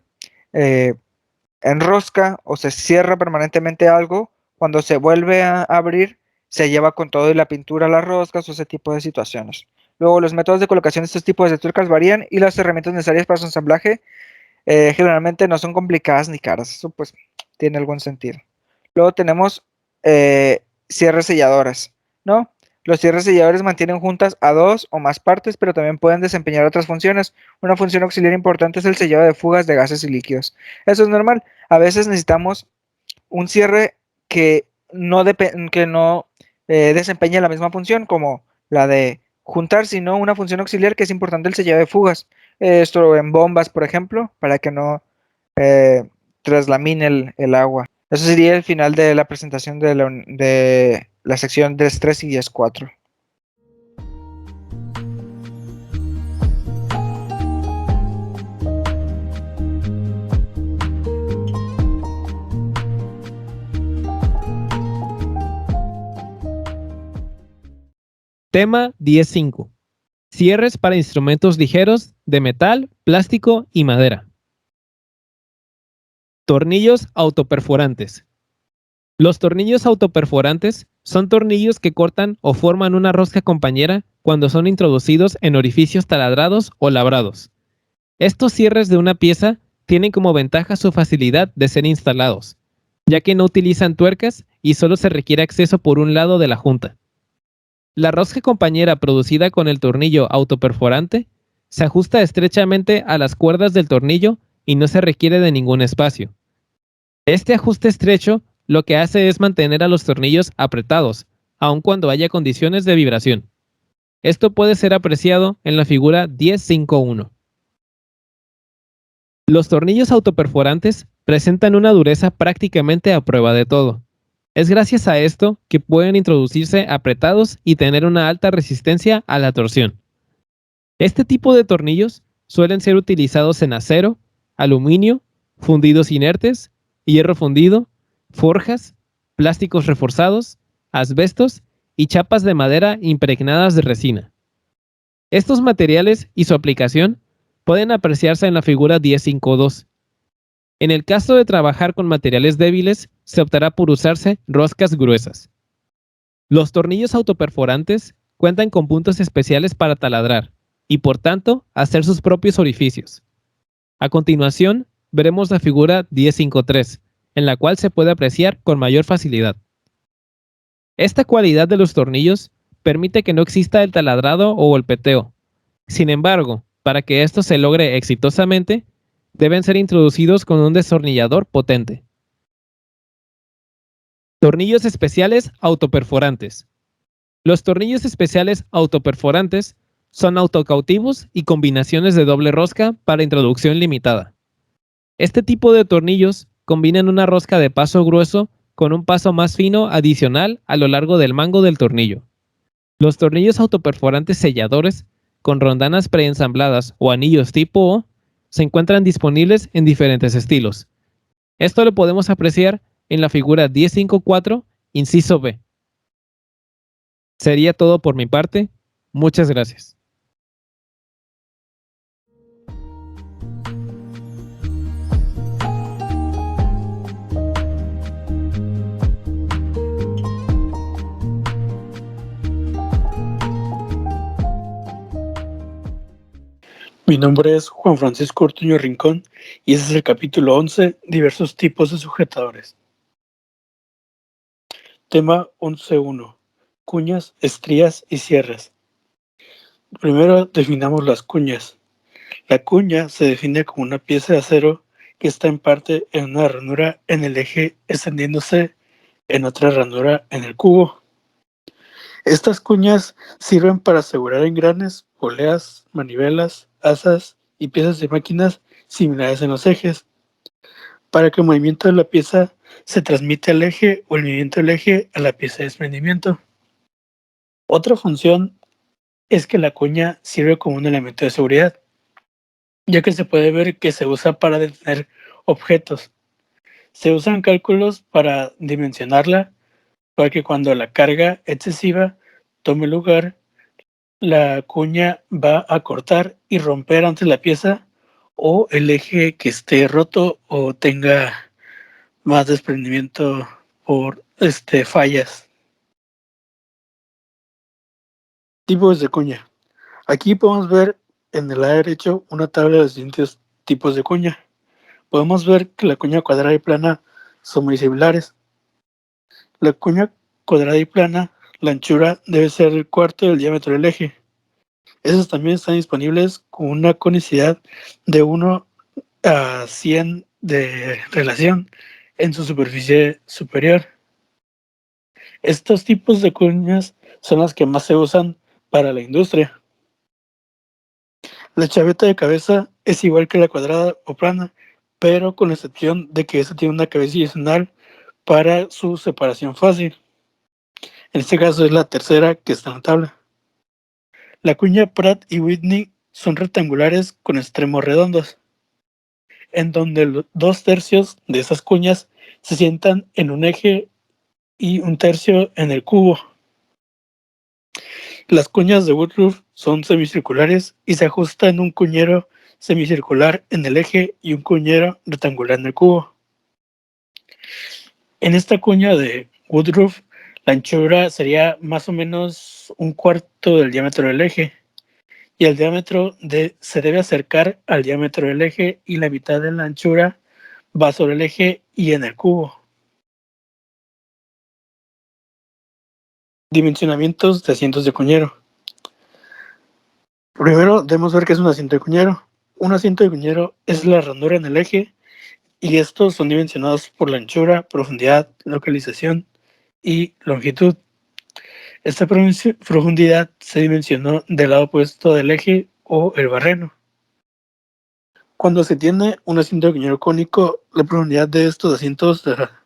enrosca o se cierra permanentemente algo, cuando se vuelve a abrir, se lleva con todo y la pintura a las roscas o ese tipo de situaciones. Luego, los métodos de colocación de estos tipos de tuercas varían y las herramientas necesarias para su ensamblaje generalmente no son complicadas ni caras. Eso pues tiene algún sentido. Luego tenemos cierres selladoras, ¿no? Los cierres selladores mantienen juntas a dos o más partes, pero también pueden desempeñar otras funciones. Una función auxiliar importante es el sellado de fugas de gases y líquidos. Eso es normal. A veces necesitamos un cierre que no desempeñe la misma función como la de juntar, sino una función auxiliar que es importante el sellado de fugas. Esto en bombas, por ejemplo, para que no traslamine el agua. Eso sería el final de la presentación de la sección 10.3 y 10.4.
Tema 10.5. Cierres para instrumentos ligeros de metal, plástico y madera. Tornillos autoperforantes. Los tornillos autoperforantes son tornillos que cortan o forman una rosca compañera cuando son introducidos en orificios taladrados o labrados. Estos cierres de una pieza tienen como ventaja su facilidad de ser instalados, ya que no utilizan tuercas y solo se requiere acceso por un lado de la junta. La rosca compañera producida con el tornillo autoperforante se ajusta estrechamente a las cuerdas del tornillo y no se requiere de ningún espacio. Este ajuste estrecho lo que hace es mantener a los tornillos apretados, aun cuando haya condiciones de vibración. Esto puede ser apreciado en la figura 10.5.1. Los tornillos autoperforantes presentan una dureza prácticamente a prueba de todo. Es gracias a esto que pueden introducirse apretados y tener una alta resistencia a la torsión. Este tipo de tornillos suelen ser utilizados en acero, aluminio, fundidos inertes, hierro fundido, forjas, plásticos reforzados, asbestos y chapas de madera impregnadas de resina. Estos materiales y su aplicación pueden apreciarse en la figura 10.5.2. En el caso de trabajar con materiales débiles, se optará por usarse roscas gruesas. Los tornillos autoperforantes cuentan con puntos especiales para taladrar y, por tanto, hacer sus propios orificios. A continuación, veremos la figura 10.5.3, en la cual se puede apreciar con mayor facilidad. Esta cualidad de los tornillos permite que no exista el taladrado o golpeteo. Sin embargo, para que esto se logre exitosamente, deben ser introducidos con un destornillador potente. Tornillos especiales autoperforantes. Los tornillos especiales autoperforantes son autocautivos y combinaciones de doble rosca para introducción limitada. Este tipo de tornillos combinan una rosca de paso grueso con un paso más fino adicional a lo largo del mango del tornillo. Los tornillos autoperforantes selladores, con rondanas preensambladas o anillos tipo O, se encuentran disponibles en diferentes estilos. Esto lo podemos apreciar en la figura 10.5.4, inciso B. Sería todo por mi parte. Muchas gracias.
Mi nombre es Juan Francisco Ortuño Rincón y este es el capítulo 11, diversos tipos de sujetadores. Tema 11.1. Cuñas, estrías y cierres. Primero definamos las cuñas. La cuña se define como una pieza de acero que está en parte en una ranura en el eje extendiéndose en otra ranura en el cubo. Estas cuñas sirven para asegurar engranes, poleas, manivelas, asas y piezas de máquinas similares en los ejes, para que el movimiento de la pieza se transmite al eje o el movimiento del eje a la pieza de desprendimiento. Otra función es que la cuña sirve como un elemento de seguridad, ya que se puede ver que se usa para detener objetos. Se usan cálculos para dimensionarla, para que cuando la carga excesiva tome lugar, la cuña va a cortar y romper ante la pieza o el eje que esté roto o tenga más desprendimiento por fallas. Tipos de cuña. Aquí podemos ver en el lado derecho una tabla de los distintos tipos de cuña. Podemos ver que la cuña cuadrada y plana son muy similares. La cuña cuadrada y plana, la anchura debe ser el cuarto del diámetro del eje. Esas también están disponibles con una conicidad de 1 a 100 de relación en su superficie superior. Estos tipos de cuñas son las que más se usan para la industria. La chaveta de cabeza es igual que la cuadrada o plana, pero con la excepción de que esta tiene una cabeza adicional para su separación fácil. En este caso es la tercera que está en la tabla. La cuña Pratt y Whitney son rectangulares con extremos redondos, en donde los 2/3 de esas cuñas se sientan en un eje y 1/3 en el cubo. Las cuñas de Woodruff son semicirculares y se ajustan en un cuñero semicircular en el eje y un cuñero rectangular en el cubo. En esta cuña de Woodruff, la anchura sería más o menos 1/4 del diámetro del eje, y el diámetro se debe acercar al diámetro del eje, y la mitad de la anchura va sobre el eje y en el cubo. Dimensionamientos de asientos de cuñero. Primero debemos ver qué es un asiento de cuñero. Un asiento de cuñero es la ranura en el eje, y estos son dimensionados por la anchura, profundidad, localización y longitud. Esta profundidad se dimensionó del lado opuesto del eje o el barreno. Cuando se tiene un asiento de cuñero cónico, la profundidad de estos asientos será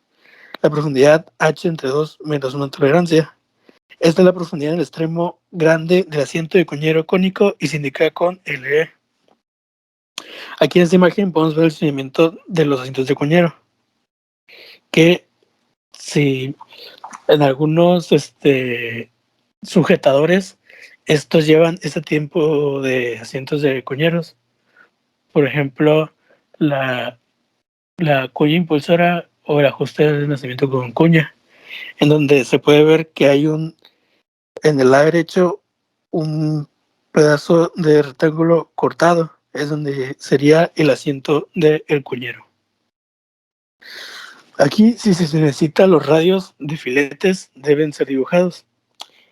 la profundidad h entre 2 menos una tolerancia. Esta es la profundidad en el extremo grande del asiento de cuñero cónico y se indica con LE. Aquí en esta imagen podemos ver el seguimiento de los asientos de cuñero, que si en algunos sujetadores, estos llevan este tipo de asientos de cuñeros. Por ejemplo, la cuña impulsora o el ajuste de nacimiento con cuña, en donde se puede ver que hay en el lado derecho un pedazo de rectángulo cortado, es donde sería el asiento del cuñero. Aquí, si se necesita, los radios de filetes deben ser dibujados.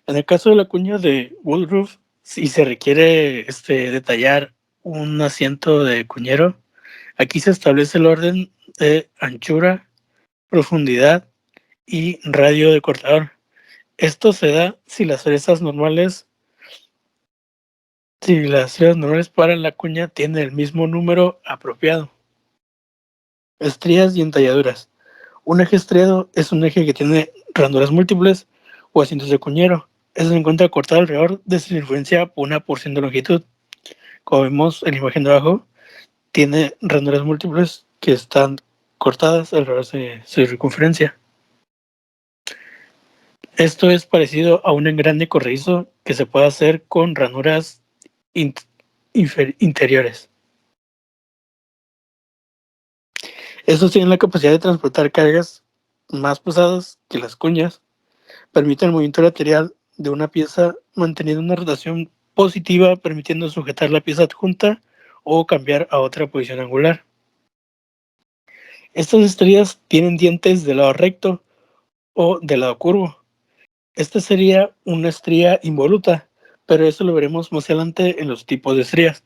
En el caso de la cuña de Woodruff, si se requiere detallar un asiento de cuñero, aquí se establece el orden de anchura, profundidad y radio de cortador. Esto se da si las fresas normales para la cuña tienen el mismo número apropiado. Estrías y entalladuras. Un eje estriado es un eje que tiene ranuras múltiples o asientos de cuñero. Eso se encuentra cortado alrededor de circunferencia por una porción de longitud. Como vemos en la imagen de abajo, tiene ranuras múltiples que están cortadas alrededor de su circunferencia. Esto es parecido a un engrane corredizo que se puede hacer con ranuras interiores. Estos tienen la capacidad de transportar cargas más pesadas que las cuñas, permiten el movimiento lateral de una pieza manteniendo una rotación positiva, permitiendo sujetar la pieza adjunta o cambiar a otra posición angular. Estas estrías tienen dientes del lado recto o del lado curvo. Esta sería una estría involuta, pero eso lo veremos más adelante en los tipos de estrías.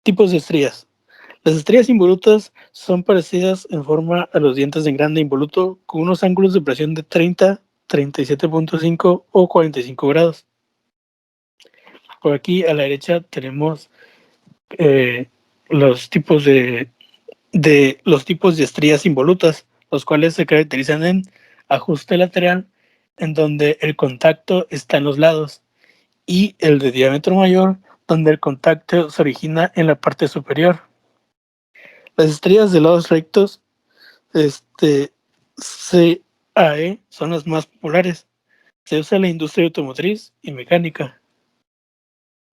Tipos de estrías. Las estrías involutas son parecidas en forma a los dientes de engrane involuto, con unos ángulos de presión de 30, 37.5 o 45 grados. Por aquí a la derecha tenemos los tipos de estrías involutas, los cuales se caracterizan en ajuste lateral, en donde el contacto está en los lados, y el de diámetro mayor, donde el contacto se origina en la parte superior. Las estrías de lados rectos, CAE, son las más populares. Se usa en la industria automotriz y mecánica.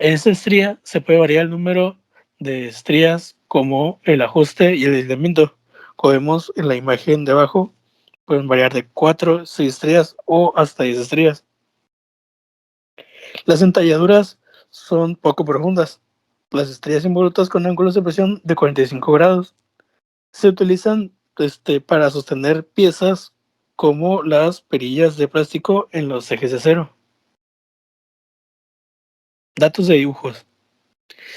En esta estría se puede variar el número de estrías como el ajuste y el aislamiento. Como vemos en la imagen de abajo, pueden variar de 4, 6 estrellas o hasta 10 estrellas. Las entalladuras son poco profundas. Las estrellas involutas con ángulos de presión de 45 grados se utilizan para sostener piezas como las perillas de plástico en los ejes de acero. Datos de dibujos.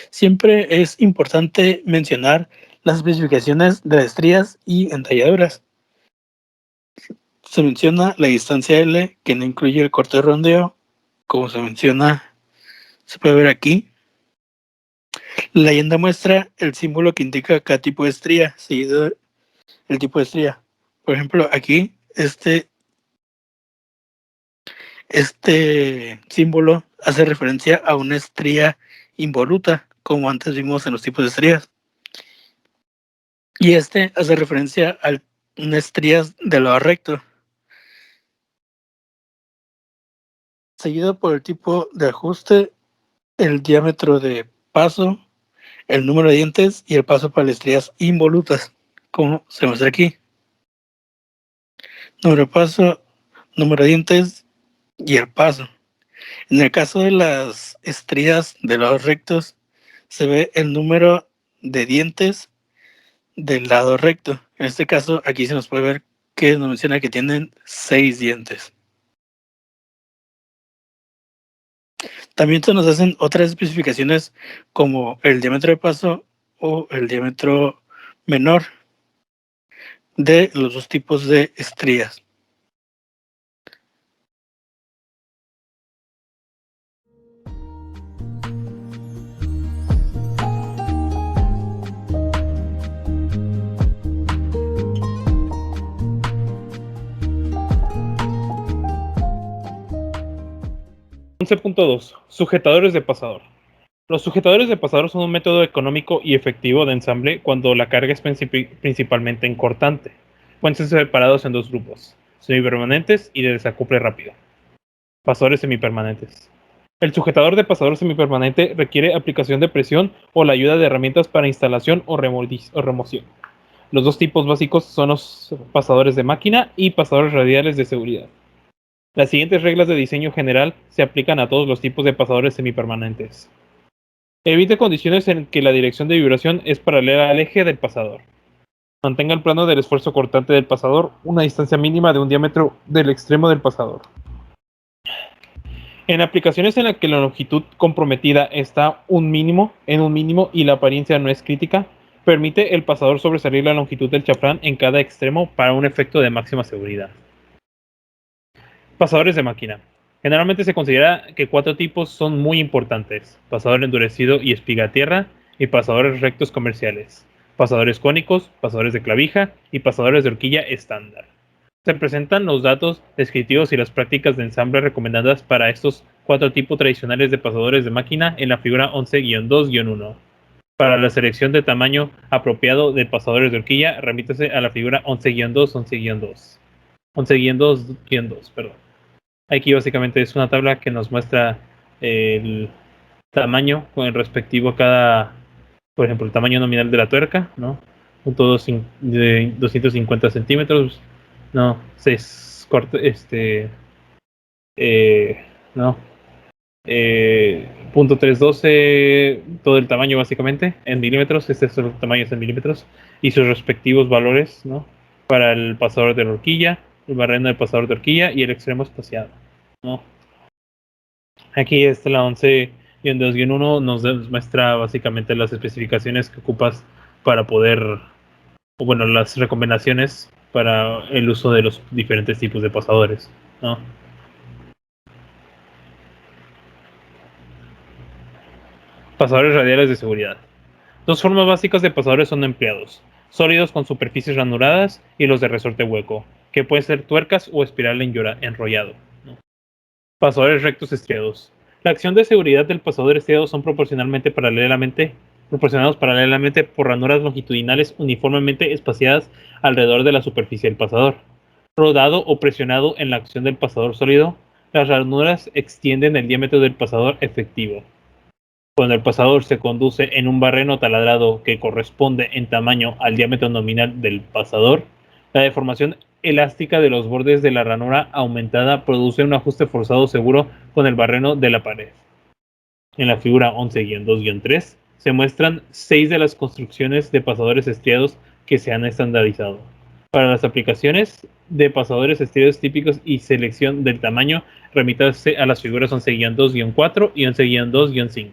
Siempre es importante mencionar las especificaciones de las estrellas y entalladuras. Se menciona la distancia L, que no incluye el corte de rondeo, como se menciona, se puede ver aquí. La leyenda muestra el símbolo que indica cada tipo de estrella, seguido el tipo de estrella. Por ejemplo, aquí este símbolo hace referencia a una estrella involuta, como antes vimos en los tipos de estrellas. Y este hace referencia a una estrella de lado recto, seguido por el tipo de ajuste, el diámetro de paso, el número de dientes y el paso para las estrellas involutas, como se muestra aquí. Número de paso, número de dientes y el paso. En el caso de las estrellas de lados rectos, se ve el número de dientes del lado recto. En este caso, aquí se nos puede ver que nos menciona que tienen 6 dientes. También se nos hacen otras especificaciones como el diámetro de paso o el diámetro menor de los dos tipos de estrellas.
Sujetadores de pasador. Los sujetadores de pasador son un método económico y efectivo de ensamble cuando la carga es principalmente en cortante. Pueden ser separados en dos grupos, semipermanentes y de desacople rápido. Pasadores semipermanentes. El sujetador de pasador semipermanente requiere aplicación de presión o la ayuda de herramientas para instalación o remoción. Los dos tipos básicos son los pasadores de máquina y pasadores radiales de seguridad. Las siguientes reglas de diseño general se aplican a todos los tipos de pasadores semipermanentes. Evite condiciones en que la dirección de vibración es paralela al eje del pasador. Mantenga el plano del esfuerzo cortante del pasador una distancia mínima de un diámetro del extremo del pasador. En aplicaciones en las que la longitud comprometida está en un mínimo y la apariencia no es crítica, permite el pasador sobresalir la longitud del chaflán en cada extremo para un efecto de máxima seguridad. Pasadores de máquina. Generalmente se considera que 4 tipos son muy importantes: pasador endurecido y espiga a tierra, y pasadores rectos comerciales, pasadores cónicos, pasadores de clavija y pasadores de horquilla estándar. Se presentan los datos descriptivos y las prácticas de ensamble recomendadas para estos 4 tipos tradicionales de pasadores de máquina en la figura 11-2-1. Para la selección de tamaño apropiado de pasadores de horquilla, remítase a la figura 11-2, 11-2. 11-2, perdón. Aquí básicamente es una tabla que nos muestra el tamaño con el respectivo a cada, por ejemplo, el tamaño nominal de la tuerca, ¿no? Punto de 250 centímetros, no, 6 corte, no, punto 312, todo el tamaño básicamente en milímetros, este es el tamaño en milímetros, y sus respectivos valores, ¿no? Para el pasador de la horquilla, el barreno del pasador de horquilla y el extremo espaciado, ¿no? Aquí la 11-2-1 nos muestra básicamente las especificaciones que ocupas para poder, o bueno, las recomendaciones para el uso de los diferentes tipos de pasadores, ¿no? Pasadores radiales de seguridad. Dos formas básicas de pasadores son empleados: sólidos con superficies ranuradas y los de resorte hueco, que pueden ser tuercas o espiral enrollado, ¿no? Pasadores rectos estriados. La acción de seguridad del pasador estriado son proporcionados paralelamente por ranuras longitudinales uniformemente espaciadas alrededor de la superficie del pasador. Rodado o presionado en la acción del pasador sólido, las ranuras extienden el diámetro del pasador efectivo. Cuando el pasador se conduce en un barreno taladrado que corresponde en tamaño al diámetro nominal del pasador, la deformación elástica de los bordes de la ranura aumentada produce un ajuste forzado seguro con el barreno de la pared. En la figura 11-2-3 se muestran 6 de las construcciones de pasadores estriados que se han estandarizado. Para las aplicaciones de pasadores estriados típicos y selección del tamaño, remítase a las figuras 11-2-4 y 11-2-5.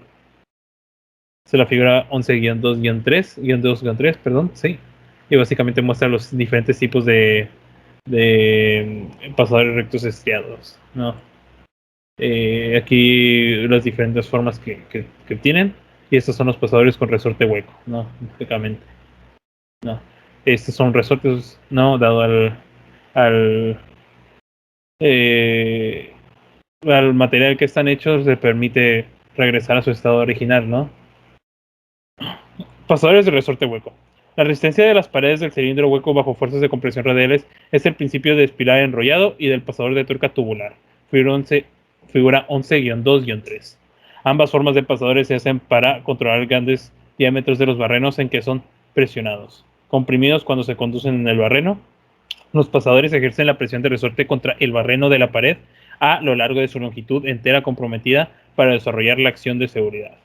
Es la figura 11-2-3, perdón, sí. Y básicamente muestra los diferentes tipos de pasadores rectos estriados, ¿no? Aquí las diferentes formas que tienen. Y estos son los pasadores con resorte hueco, ¿no? Básicamente. No. Estos son resortes, ¿no? Dado al material que están hechos, se permite regresar a su estado original, ¿no? Pasadores de resorte hueco. La resistencia de las paredes del cilindro hueco bajo fuerzas de compresión radiales es el principio de espiral enrollado y del pasador de tuerca tubular. Figura 11-2-3. Ambas formas de pasadores se hacen para controlar grandes diámetros de los barrenos en que son presionados. Comprimidos cuando se conducen en el barreno, los pasadores ejercen la presión de resorte contra el barreno de la pared a lo largo de su longitud entera comprometida para desarrollar la acción de seguridad.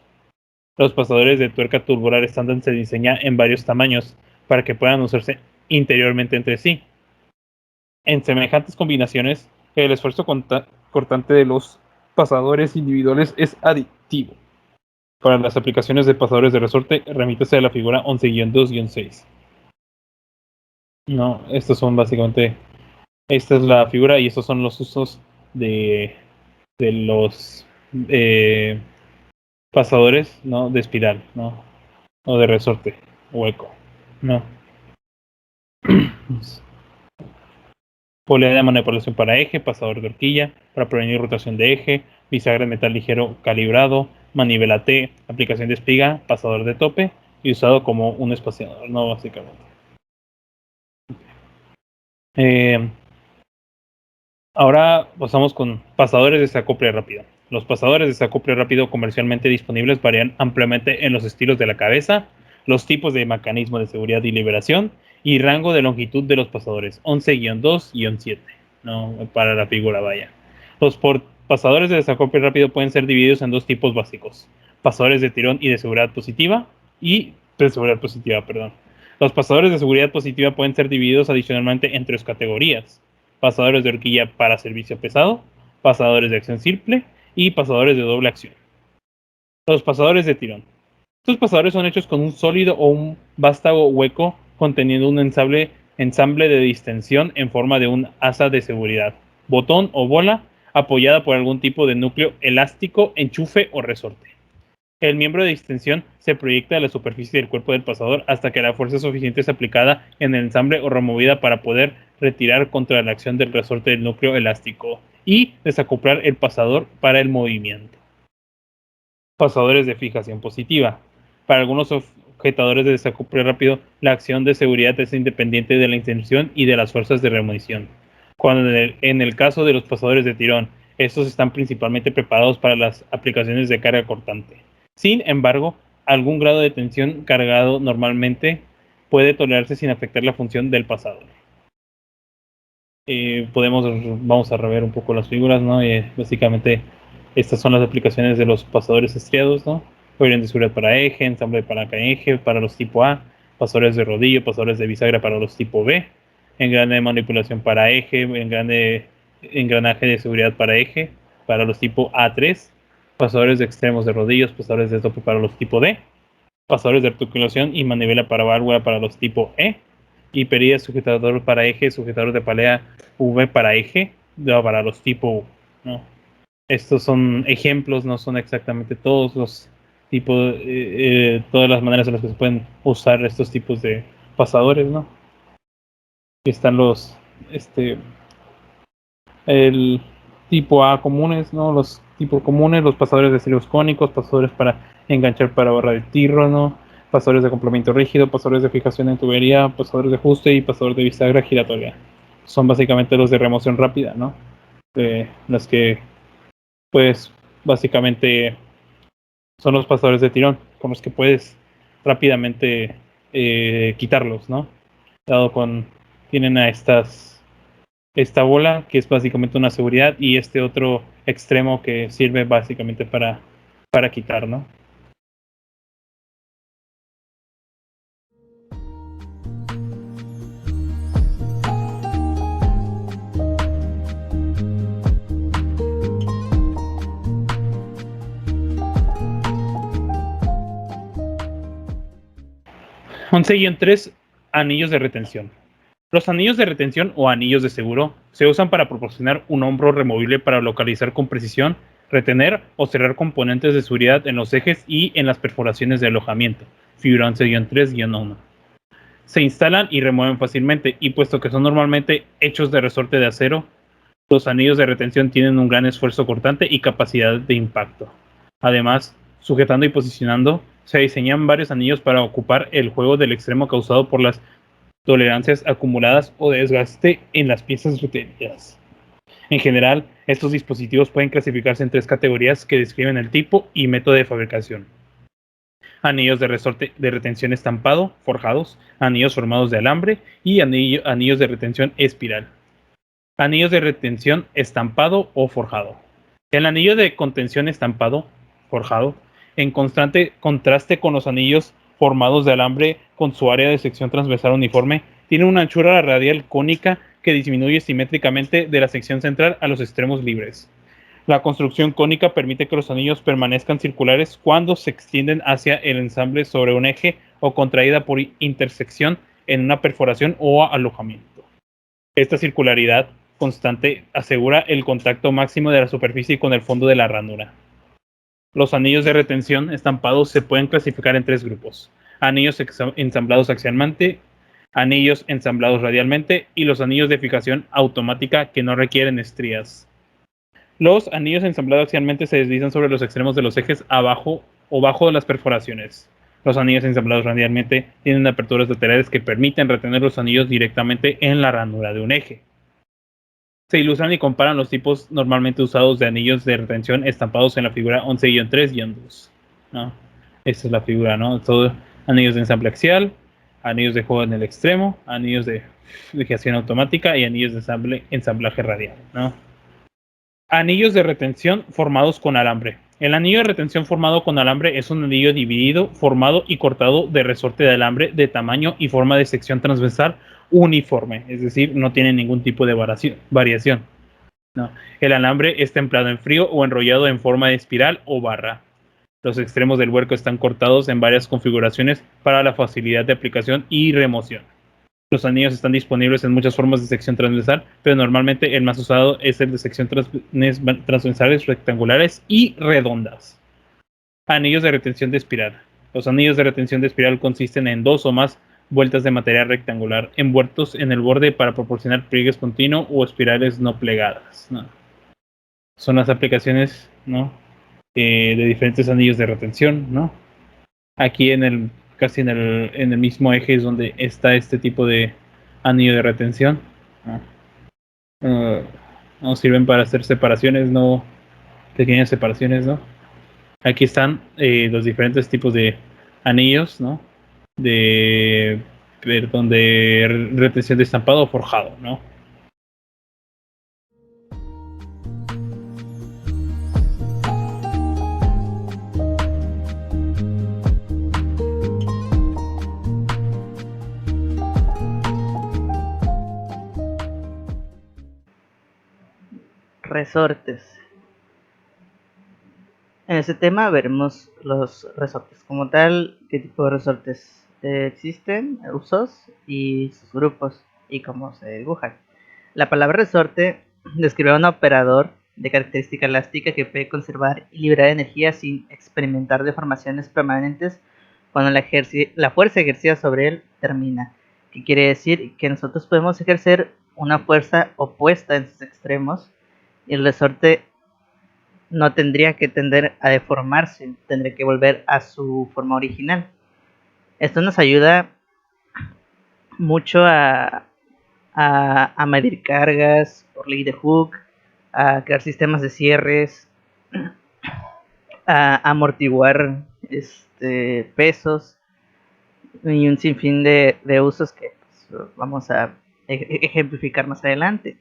Los pasadores de tuerca tubular estándar se diseñan en varios tamaños para que puedan usarse interiormente entre sí. En semejantes combinaciones, el esfuerzo cortante de los pasadores individuales es aditivo. Para las aplicaciones de pasadores de resorte, remítase a la figura 11-2-6. No, estos son básicamente, esta es la figura y estos son los usos de los pasadores, ¿no? De espiral, ¿no? O de resorte hueco, ¿no? Polea de manipulación para eje, pasador de horquilla, para prevenir rotación de eje, bisagra de metal ligero calibrado, manivela T, aplicación de espiga, pasador de tope y usado como un espaciador, ¿no? Básicamente. Ahora pasamos con pasadores de desacople rápido. Los pasadores de desacople rápido comercialmente disponibles varían ampliamente en los estilos de la cabeza, los tipos de mecanismo de seguridad y liberación y rango de longitud de los pasadores 11-2-7, ¿no? Para la figura, vaya. Los pasadores de desacople rápido pueden ser divididos en dos tipos básicos: pasadores de tirón y de seguridad positiva perdón. Los pasadores de seguridad positiva pueden ser divididos adicionalmente en tres categorías: pasadores de horquilla para servicio pesado, pasadores de acción simple y pasadores de doble acción. Los pasadores de tirón. Estos pasadores son hechos con un sólido o un vástago hueco conteniendo un ensamble de distensión en forma de un asa de seguridad, botón o bola apoyada por algún tipo de núcleo elástico, enchufe o resorte. El miembro de distensión se proyecta a la superficie del cuerpo del pasador hasta que la fuerza suficiente es aplicada en el ensamble o removida para poder retirar contra la acción del resorte del núcleo elástico y desacoplar el pasador para el movimiento. Pasadores de fijación positiva. Para algunos sujetadores de desacople rápido, la acción de seguridad es independiente de la intención y de las fuerzas de remoción. Cuando en el caso de los pasadores de tirón, estos están principalmente preparados para las aplicaciones de carga cortante. Sin embargo, algún grado de tensión cargado normalmente puede tolerarse sin afectar la función del pasador. Vamos a rever un poco las figuras, ¿no? Básicamente, estas son las aplicaciones de los pasadores estriados, ¿no? Oriente de seguridad para eje, ensamble de palanca en eje para los tipo A, pasadores de rodillo, pasadores de bisagra para los tipo B, engrane de manipulación para eje, engranaje de seguridad para eje para los tipo A3, pasadores de extremos de rodillos, pasadores de tope para los tipo D, pasadores de articulación y manivela para válvula para los tipo E, y perilla sujetador para eje, sujetador de palea V para eje, para los tipo U, ¿no? Estos son ejemplos, no son exactamente todos los tipos, todas las maneras en las que se pueden usar estos tipos de pasadores, ¿no? Aquí están el tipo A comunes, ¿no? Los tipos comunes, los pasadores de cilios cónicos, pasadores para enganchar para barra de tirro, ¿no? Pasadores de complemento rígido, pasadores de fijación en tubería, pasadores de ajuste y pasadores de bisagra giratoria. Son básicamente los de remoción rápida, ¿no? Las que, pues, básicamente son los pasadores de tirón, con los que puedes rápidamente quitarlos, ¿no? Dado tienen a esta bola, que es básicamente una seguridad, y este otro extremo que sirve básicamente para quitar, ¿no? -3, anillos de retención. Los anillos de retención o anillos de seguro se usan para proporcionar un hombro removible para localizar con precisión, retener o cerrar componentes de seguridad en los ejes y en las perforaciones de alojamiento. Figura 11-3-1. Se instalan y remueven fácilmente, y puesto que son normalmente hechos de resorte de acero, los anillos de retención tienen un gran esfuerzo cortante y capacidad de impacto. Además, sujetando y posicionando, se diseñan varios anillos para ocupar el juego del extremo causado por las tolerancias acumuladas o desgaste en las piezas retenidas. En general, estos dispositivos pueden clasificarse en 3 categorías que describen el tipo y método de fabricación: anillos de resorte de retención estampado, forjados, anillos formados de alambre y anillos de retención espiral. Anillos de retención estampado o forjado. El anillo de contención estampado, forjado, en constante contraste con los anillos formados de alambre con su área de sección transversal uniforme, tiene una anchura radial cónica que disminuye simétricamente de la sección central a los extremos libres. La construcción cónica permite que los anillos permanezcan circulares cuando se extienden hacia el ensamble sobre un eje o contraída por intersección en una perforación o alojamiento. Esta circularidad constante asegura el contacto máximo de la superficie con el fondo de la ranura. Los anillos de retención estampados se pueden clasificar en 3 grupos: anillos ensamblados axialmente, anillos ensamblados radialmente y los anillos de fijación automática que no requieren estrías. Los anillos ensamblados axialmente se deslizan sobre los extremos de los ejes abajo o bajo de las perforaciones. Los anillos ensamblados radialmente tienen aperturas laterales que permiten retener los anillos directamente en la ranura de un eje. Se ilustran y comparan los tipos normalmente usados de anillos de retención estampados en la figura 11-3-2, ¿no? Esta es la figura, ¿no? Todo anillos de ensamble axial, anillos de juego en el extremo, anillos de fijación automática y anillos de ensamblaje radial, ¿no? Anillos de retención formados con alambre. El anillo de retención formado con alambre es un anillo dividido, formado y cortado de resorte de alambre de tamaño y forma de sección transversal uniforme, es decir, no tiene ningún tipo de variación. No. El alambre es templado en frío o enrollado en forma de espiral o barra. Los extremos del hueco están cortados en varias configuraciones para la facilidad de aplicación y remoción. Los anillos están disponibles en muchas formas de sección transversal, pero normalmente el más usado es el de sección transversales rectangulares y redondas. Anillos de retención de espiral. Los anillos de retención de espiral consisten en 2 o más vueltas de material rectangular envueltos en el borde para proporcionar pliegues continuos o espirales no plegadas, ¿no? Son las aplicaciones, ¿no? De diferentes anillos de retención, ¿no? Aquí casi en el mismo eje es donde está este tipo de anillo de retención. No sirven para hacer separaciones, no pequeñas separaciones, ¿no? Aquí están los diferentes tipos de anillos, ¿no? De retención de estampado o forjado, ¿no?
Resortes. En este tema veremos los resortes. Como tal, qué tipo de resortes existen, usos y sus grupos y cómo se dibujan. La palabra resorte describe a un operador de característica elástica que puede conservar y liberar energía sin experimentar deformaciones permanentes cuando la fuerza ejercida sobre él termina. ¿Qué quiere decir? Que nosotros podemos ejercer una fuerza opuesta en sus extremos y el resorte no tendría que tender a deformarse, tendría que volver a su forma original. Esto nos ayuda mucho a medir cargas por ley de Hooke, a crear sistemas de cierres amortiguar pesos y un sinfín de usos que pues, vamos a ejemplificar más adelante.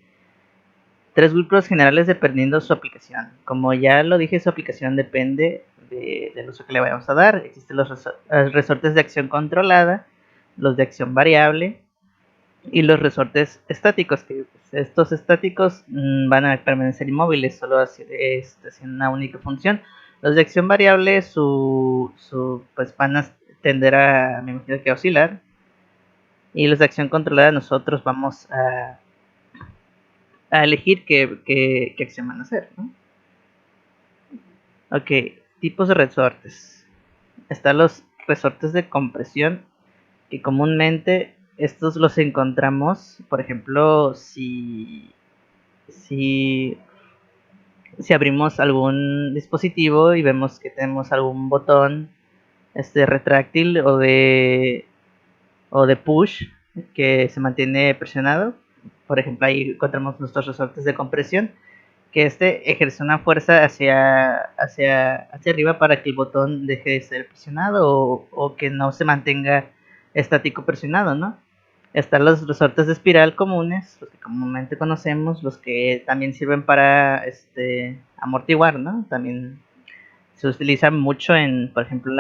Tres grupos generales dependiendo su aplicación. Como ya lo dije, su aplicación depende del uso que le vayamos a dar. Existen los resortes de acción controlada, los de acción variable y los resortes estáticos, que pues, estos estáticos van a permanecer inmóviles, solo haciendo una única función. Los de acción variable pues van a tender a, me imagino que a oscilar, y los de acción controlada nosotros vamos a elegir qué acción van a hacer, ¿no? Ok, tipos de resortes. Están los resortes de compresión, que comúnmente estos los encontramos, por ejemplo, si abrimos algún dispositivo y vemos que tenemos algún botón retráctil o de push que se mantiene presionado. Por ejemplo, ahí encontramos nuestros resortes de compresión, que ejerce una fuerza hacia arriba para que el botón deje de ser presionado o que no se mantenga estático presionado, ¿no? Están los resortes de espiral comunes, los que comúnmente conocemos, los que también sirven para amortiguar, ¿no? También se utilizan mucho por ejemplo,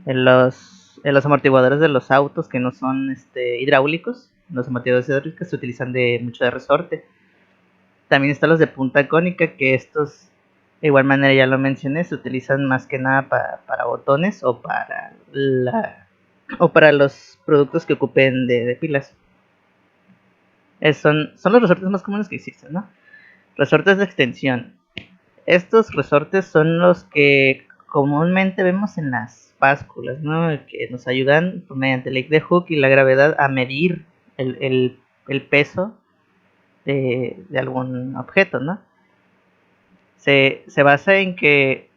en los amortiguadores de los autos que no son hidráulicos. Los amortiguadores hidráulicos se utilizan mucho de resorte. También están los de punta cónica, que estos, de igual manera ya lo mencioné, se utilizan más que nada para botones o para los productos que ocupen de pilas. Son los resortes más comunes que existen, ¿no? Resortes de extensión. Estos resortes son los que comúnmente vemos en las básculas, ¿no? Que nos ayudan mediante el eje de Hooke y la gravedad a medir el peso de algún objeto, ¿no? Se basa en que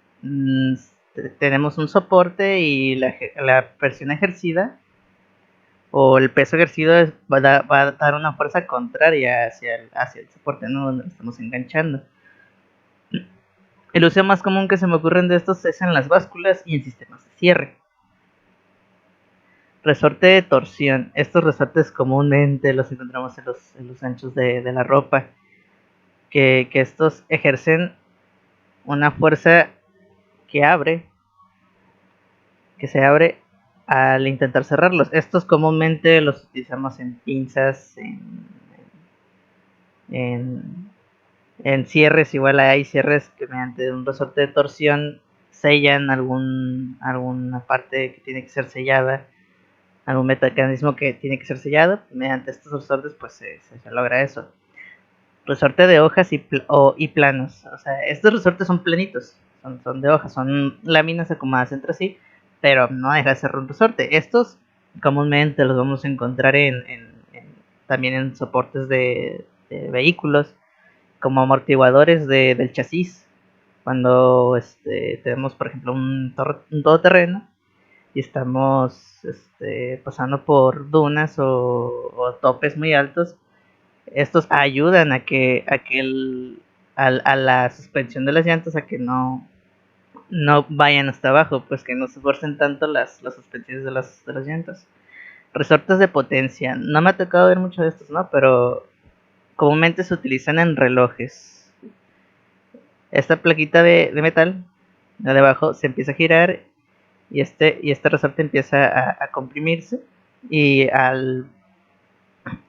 tenemos un soporte y la presión ejercida o el peso ejercido va a dar una fuerza contraria hacia el soporte, ¿no? Donde lo estamos enganchando. El uso más común que se me ocurren de estos es en las básculas y en sistemas de cierre. Resorte de torsión. Estos resortes comúnmente los encontramos en los anchos de la ropa. Que estos ejercen una fuerza que se abre al intentar cerrarlos. Estos comúnmente los utilizamos en pinzas, en cierres. Igual hay cierres que mediante un resorte de torsión sellan alguna parte que tiene que ser sellada, algún mecanismo que tiene que ser sellado. Mediante estos resortes pues se logra eso. Resorte de hojas y planos. O sea, estos resortes son planitos, son de hojas, son láminas acomodadas entre sí, pero no deja de ser un resorte. Estos comúnmente los vamos a encontrar también en soportes de vehículos, como amortiguadores del chasis. Cuando tenemos, por ejemplo, un todoterreno y estamos pasando por dunas o topes muy altos, estos ayudan a la suspensión de las llantas a que no vayan hasta abajo, pues que no se esfuercen tanto las suspensiones de las llantas. Resortes de potencia. No me ha tocado ver mucho de estos, ¿no? Pero comúnmente se utilizan en relojes. Esta plaquita de metal de abajo se empieza a girar y este resorte empieza a comprimirse y al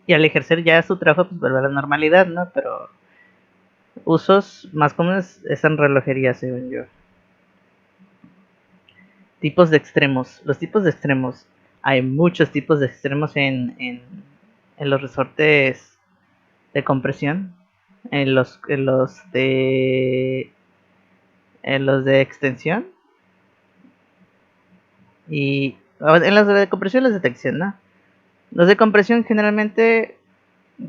ejercer ya su trabajo pues vuelve a la normalidad, ¿no? Pero usos más comunes es en relojería, según yo. Tipos de extremos. Los tipos de extremos. Hay muchos tipos de extremos en los resortes de compresión. En los de extensión. Y en los de compresión y los de extensión, ¿no? Los de compresión generalmente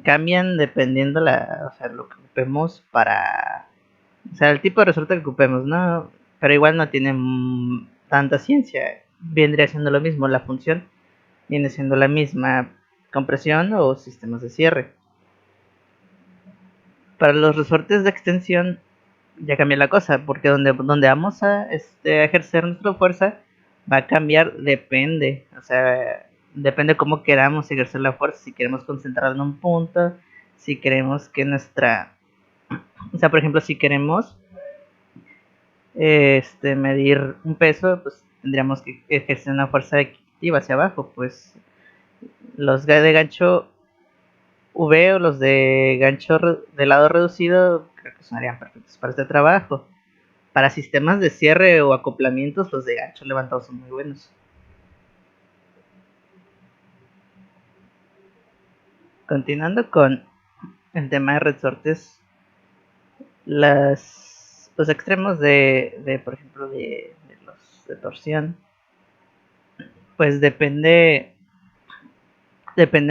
cambian dependiendo lo que ocupemos el tipo de resorte que ocupemos, ¿no? Pero igual no tienen tanta ciencia. Vendría siendo lo mismo, la función viene siendo la misma, compresión o sistemas de cierre. Para los resortes de extensión ya cambia la cosa, porque donde vamos a ejercer nuestra fuerza va a cambiar, depende, o sea, depende cómo queramos ejercer la fuerza, si queremos concentrarla en un punto, si queremos que o sea, por ejemplo, si queremos medir un peso, pues tendríamos que ejercer una fuerza equitativa hacia abajo, pues los de gancho V o los de gancho de lado reducido creo que sonarían perfectos para este trabajo. Para sistemas de cierre o acoplamientos, los de gancho levantado son muy buenos. Continuando con el tema de resortes, los extremos por ejemplo, de los de torsión, pues depende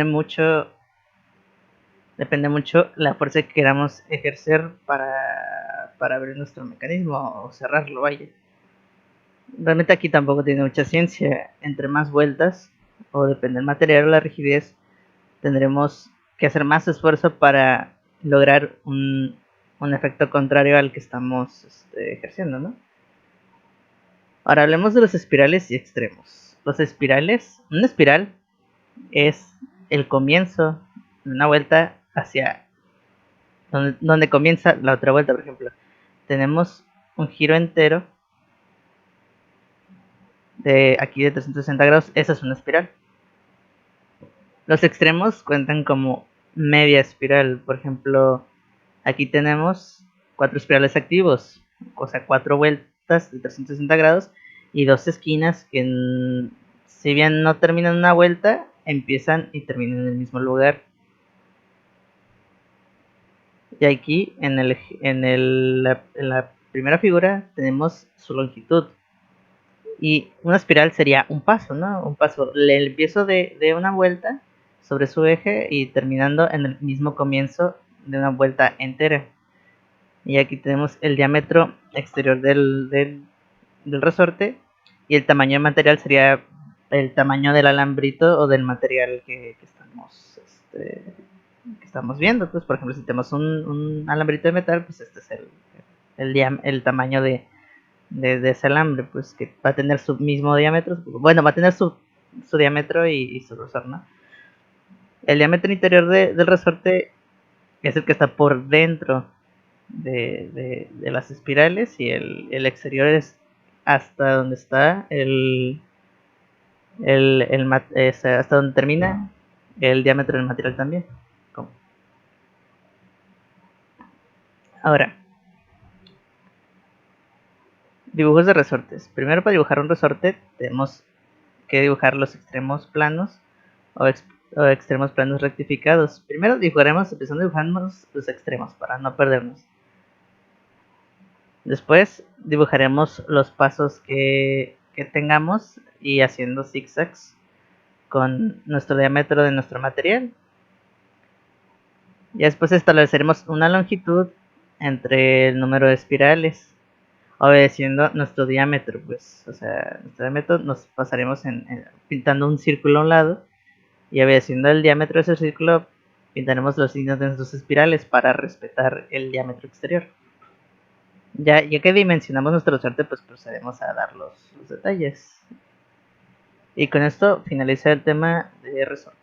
mucho la fuerza que queramos ejercer para abrir nuestro mecanismo o cerrarlo, vaya. Realmente aquí tampoco tiene mucha ciencia. Entre más vueltas, o depende del material o la rigidez, tendremos que hacer más esfuerzo para lograr un efecto contrario al que estamos ejerciendo, ¿no? Ahora hablemos de los espirales y extremos. Los espirales, una espiral es el comienzo de una vuelta hacia donde comienza la otra vuelta. Por ejemplo, tenemos un giro entero de aquí de 360 grados, esa es una espiral. Los extremos cuentan como media espiral. Por ejemplo, aquí tenemos 4 espirales activos, o sea, 4 vueltas de 360 grados y 2 esquinas que, si bien no terminan una vuelta, empiezan y terminan en el mismo lugar. Y aquí en la primera figura tenemos su longitud. Y una espiral sería un paso, ¿no? Un paso, el empiezo de una vuelta sobre su eje y terminando en el mismo comienzo de una vuelta entera. Y aquí tenemos el diámetro exterior del resorte y el tamaño de material sería el tamaño del alambrito o del material que estamos viendo. Pues, por ejemplo, si tenemos un alambrito de metal, pues este es el tamaño de ese alambre, pues que va a tener su mismo diámetro. Bueno, va a tener su diámetro y su grosor, ¿no? El diámetro interior del resorte es el que está por dentro de las espirales y el exterior es hasta donde está hasta donde termina el diámetro del material también. Ahora, dibujos de resortes. Primero, para dibujar un resorte tenemos que dibujar los extremos planos o extremos planos rectificados. Primero empezando dibujando los extremos para no perdernos. Después dibujaremos los pasos que tengamos y haciendo zigzags con nuestro diámetro de nuestro material. Y después estableceremos una longitud entre el número de espirales, obedeciendo nuestro diámetro, pues, o sea, nuestro diámetro nos pasaremos pintando un círculo a un lado y obedeciendo el diámetro de ese círculo pintaremos los signos de nuestros espirales para respetar el diámetro exterior. Ya que dimensionamos nuestro resorte, pues procedemos a dar los detalles. Y con esto finaliza el tema de resortes.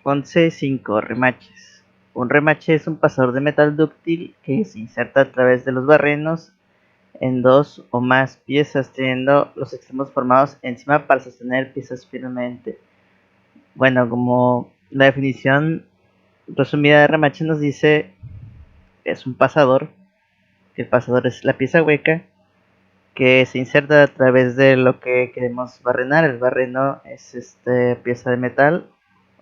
Once 5 remaches. Un remache es un pasador de metal dúctil que se inserta a través de los barrenos en 2 o más piezas, teniendo los extremos formados encima para sostener piezas firmemente. Bueno, como la definición resumida de remache nos dice, es un pasador, que el pasador es la pieza hueca que se inserta a través de lo que queremos barrenar. El barreno es pieza de metal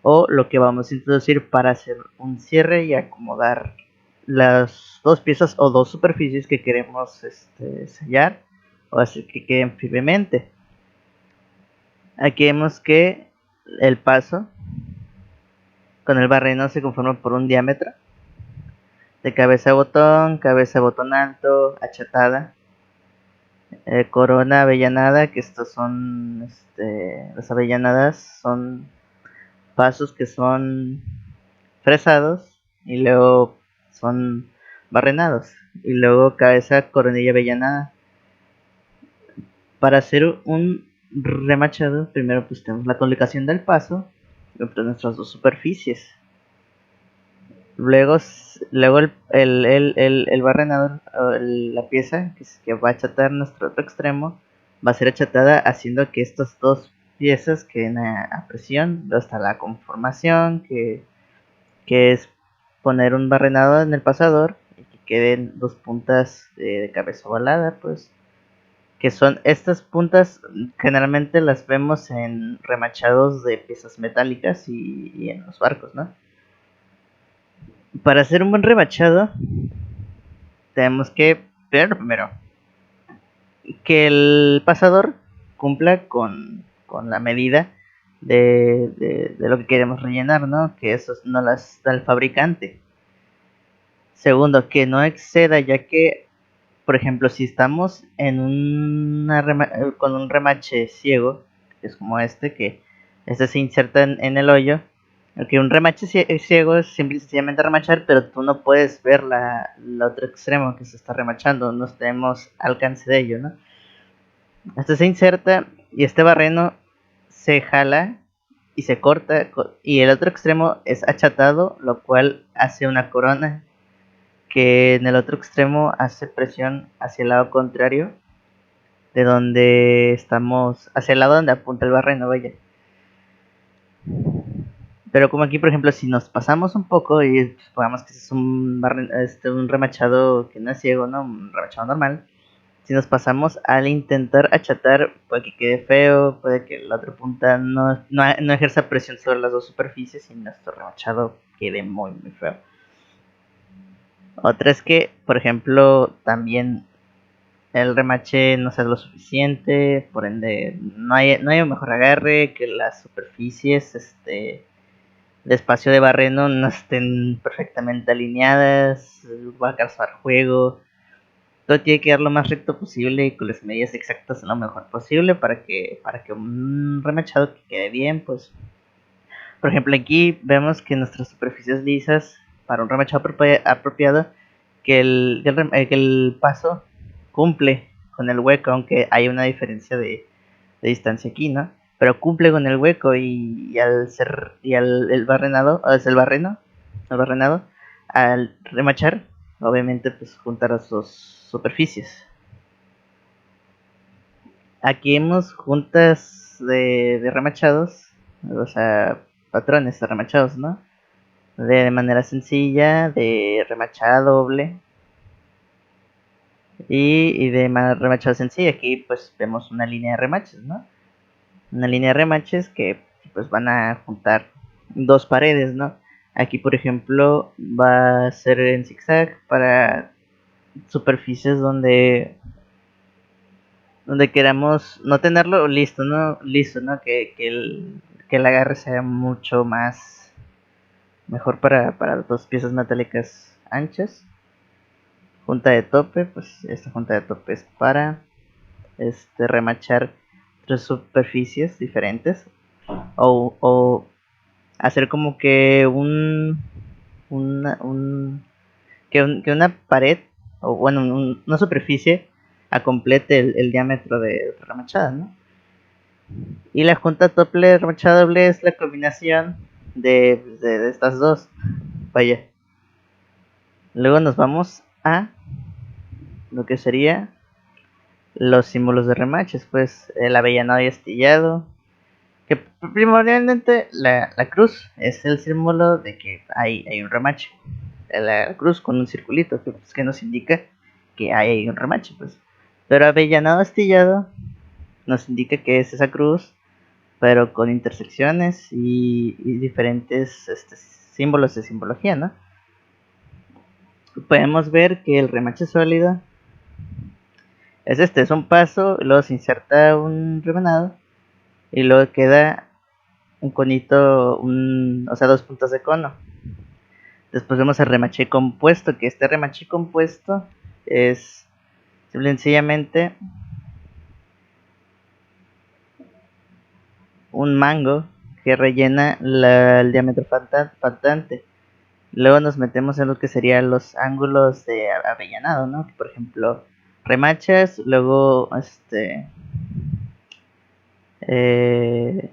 o lo que vamos a introducir para hacer un cierre y acomodar las dos piezas o dos superficies que queremos sellar o hacer que queden firmemente. Aquí vemos que el paso con el barreno se conforma por un diámetro de cabeza de botón alto, achatada, corona avellanada, que estos son, las avellanadas son pasos que son fresados y luego son barrenados, y luego cabeza, coronilla avellanada. Para hacer un remachado, primero pues tenemos la colocación del paso entre nuestras dos superficies. Luego el barrenador, o la pieza que va a achatar nuestro otro extremo, va a ser achatada haciendo que estas dos piezas queden a presión. Luego está la conformación, que es poner un barrenado en el pasador y que queden dos puntas de cabeza ovalada, pues, que son estas puntas. Generalmente las vemos en remachados de piezas metálicas y en los barcos, ¿no? Para hacer un buen remachado tenemos que, primero, que el pasador cumpla con la medida de lo que queremos rellenar, ¿no? Que eso no las da el fabricante. Segundo, que no exceda, ya que, por ejemplo, si estamos en con un remache ciego, que es como que este se inserta en el hoyo. Ok, un remache ciego es simple y sencillamente remachar, pero tú no puedes ver el otro extremo que se está remachando, no tenemos alcance de ello, ¿no? Este se inserta y este barreno se jala y se corta, y el otro extremo es achatado, lo cual hace una corona que en el otro extremo hace presión hacia el lado contrario de donde estamos, hacia el lado donde apunta el barreno, vaya. Pero como aquí, por ejemplo, si nos pasamos un poco y supongamos que es un remachado que no es ciego, ¿no? Un remachado normal. Si nos pasamos al intentar achatar, puede que quede feo, puede que la otra punta no ejerza presión sobre las dos superficies y nuestro remachado quede muy, muy feo. Otra es que, por ejemplo, también el remache no sea lo suficiente, por ende no hay un mejor agarre, que las superficies de espacio de barreno no estén perfectamente alineadas, va a causar juego. Todo tiene que dar lo más recto posible y con las medidas exactas lo mejor posible para que un remachado que quede bien, pues. Por ejemplo, aquí vemos que nuestras superficies lisas, para un remachado apropiado, que el paso cumple con el hueco, aunque hay una diferencia de distancia aquí, ¿no? Pero cumple con el hueco y el barrenado, o sea, el barrenado, al remachar, obviamente pues juntar las dos superficies. Aquí hemos juntas de remachados, o sea, patrones de remachados, ¿no? De manera sencilla, de remachada doble y de remachado sencilla. Aquí pues vemos una línea de remaches, ¿no? Una línea de remaches que pues van a juntar dos paredes, ¿no? Aquí por ejemplo va a ser en zigzag para superficies donde queramos no tenerlo listo, ¿no? Que el agarre sea mucho más mejor para dos piezas metálicas anchas. Junta de tope, pues esta junta de tope es para remachar tres superficies diferentes o hacer como que que una pared o bueno una superficie complete el diámetro de remachada, ¿no? Y la junta tope remachada doble es la combinación de estas dos, vaya. Luego nos vamos a lo que sería los símbolos de remaches, pues el avellanado y astillado, que primordialmente la cruz es el símbolo de que hay un remache. La cruz con un circulito que nos indica que hay un remache, pues. Pero avellanado astillado nos indica que es esa cruz, pero con intersecciones y diferentes símbolos de simbología, ¿no? Podemos ver que el remache sólido es un paso, luego se inserta un rebanado y luego queda un conito, o sea, dos puntas de cono. Después vemos el remache compuesto, que este remache compuesto es simple y sencillamente un mango que rellena el diámetro faltante. Luego nos metemos en lo que serían los ángulos de avellanado, ¿no? Que, por ejemplo, remachas, luego eh,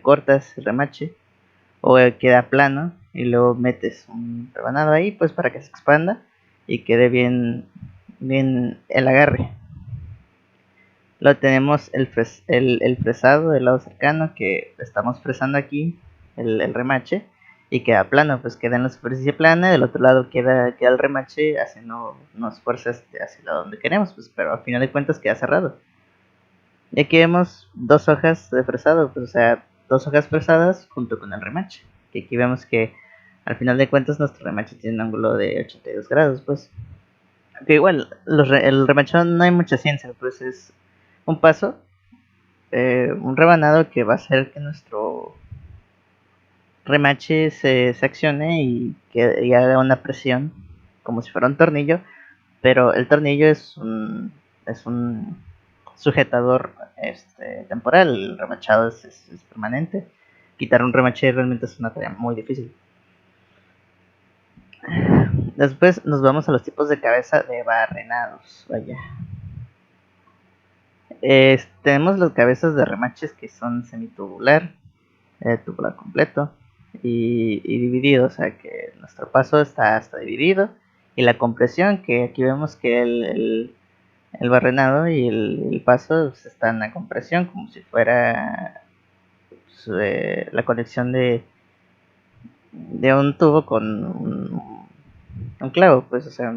cortas el remache o queda plano y luego metes un rebanado ahí pues para que se expanda y quede bien el agarre. Luego tenemos el fresado del lado cercano, que estamos fresando aquí el remache y queda plano, pues queda en la superficie plana. Del otro lado queda el remache haciendo unas fuerzas hacia donde queremos, pues, pero al final de cuentas queda cerrado. Y aquí vemos dos hojas de fresado, pues, o sea, dos hojas fresadas junto con el remache. Que aquí vemos que al final de cuentas nuestro remache tiene un ángulo de 82 grados, pues. Que igual, el remachado no hay mucha ciencia, pues es un paso, un rebanado que va a hacer que nuestro remache se accione y haga una presión como si fuera un tornillo, pero el tornillo es un sujetador temporal. El remachado es permanente. Quitar un remache realmente es una tarea muy difícil. Después nos vamos a los tipos de cabeza de barrenados. Vaya. Tenemos las cabezas de remaches que son semitubular, tubular completo y dividido, o sea que nuestro paso está dividido. Y la compresión, que aquí vemos que el barrenado y el paso pues, están en la compresión, como si fuera pues, la conexión de un tubo con un clavo, pues, o sea,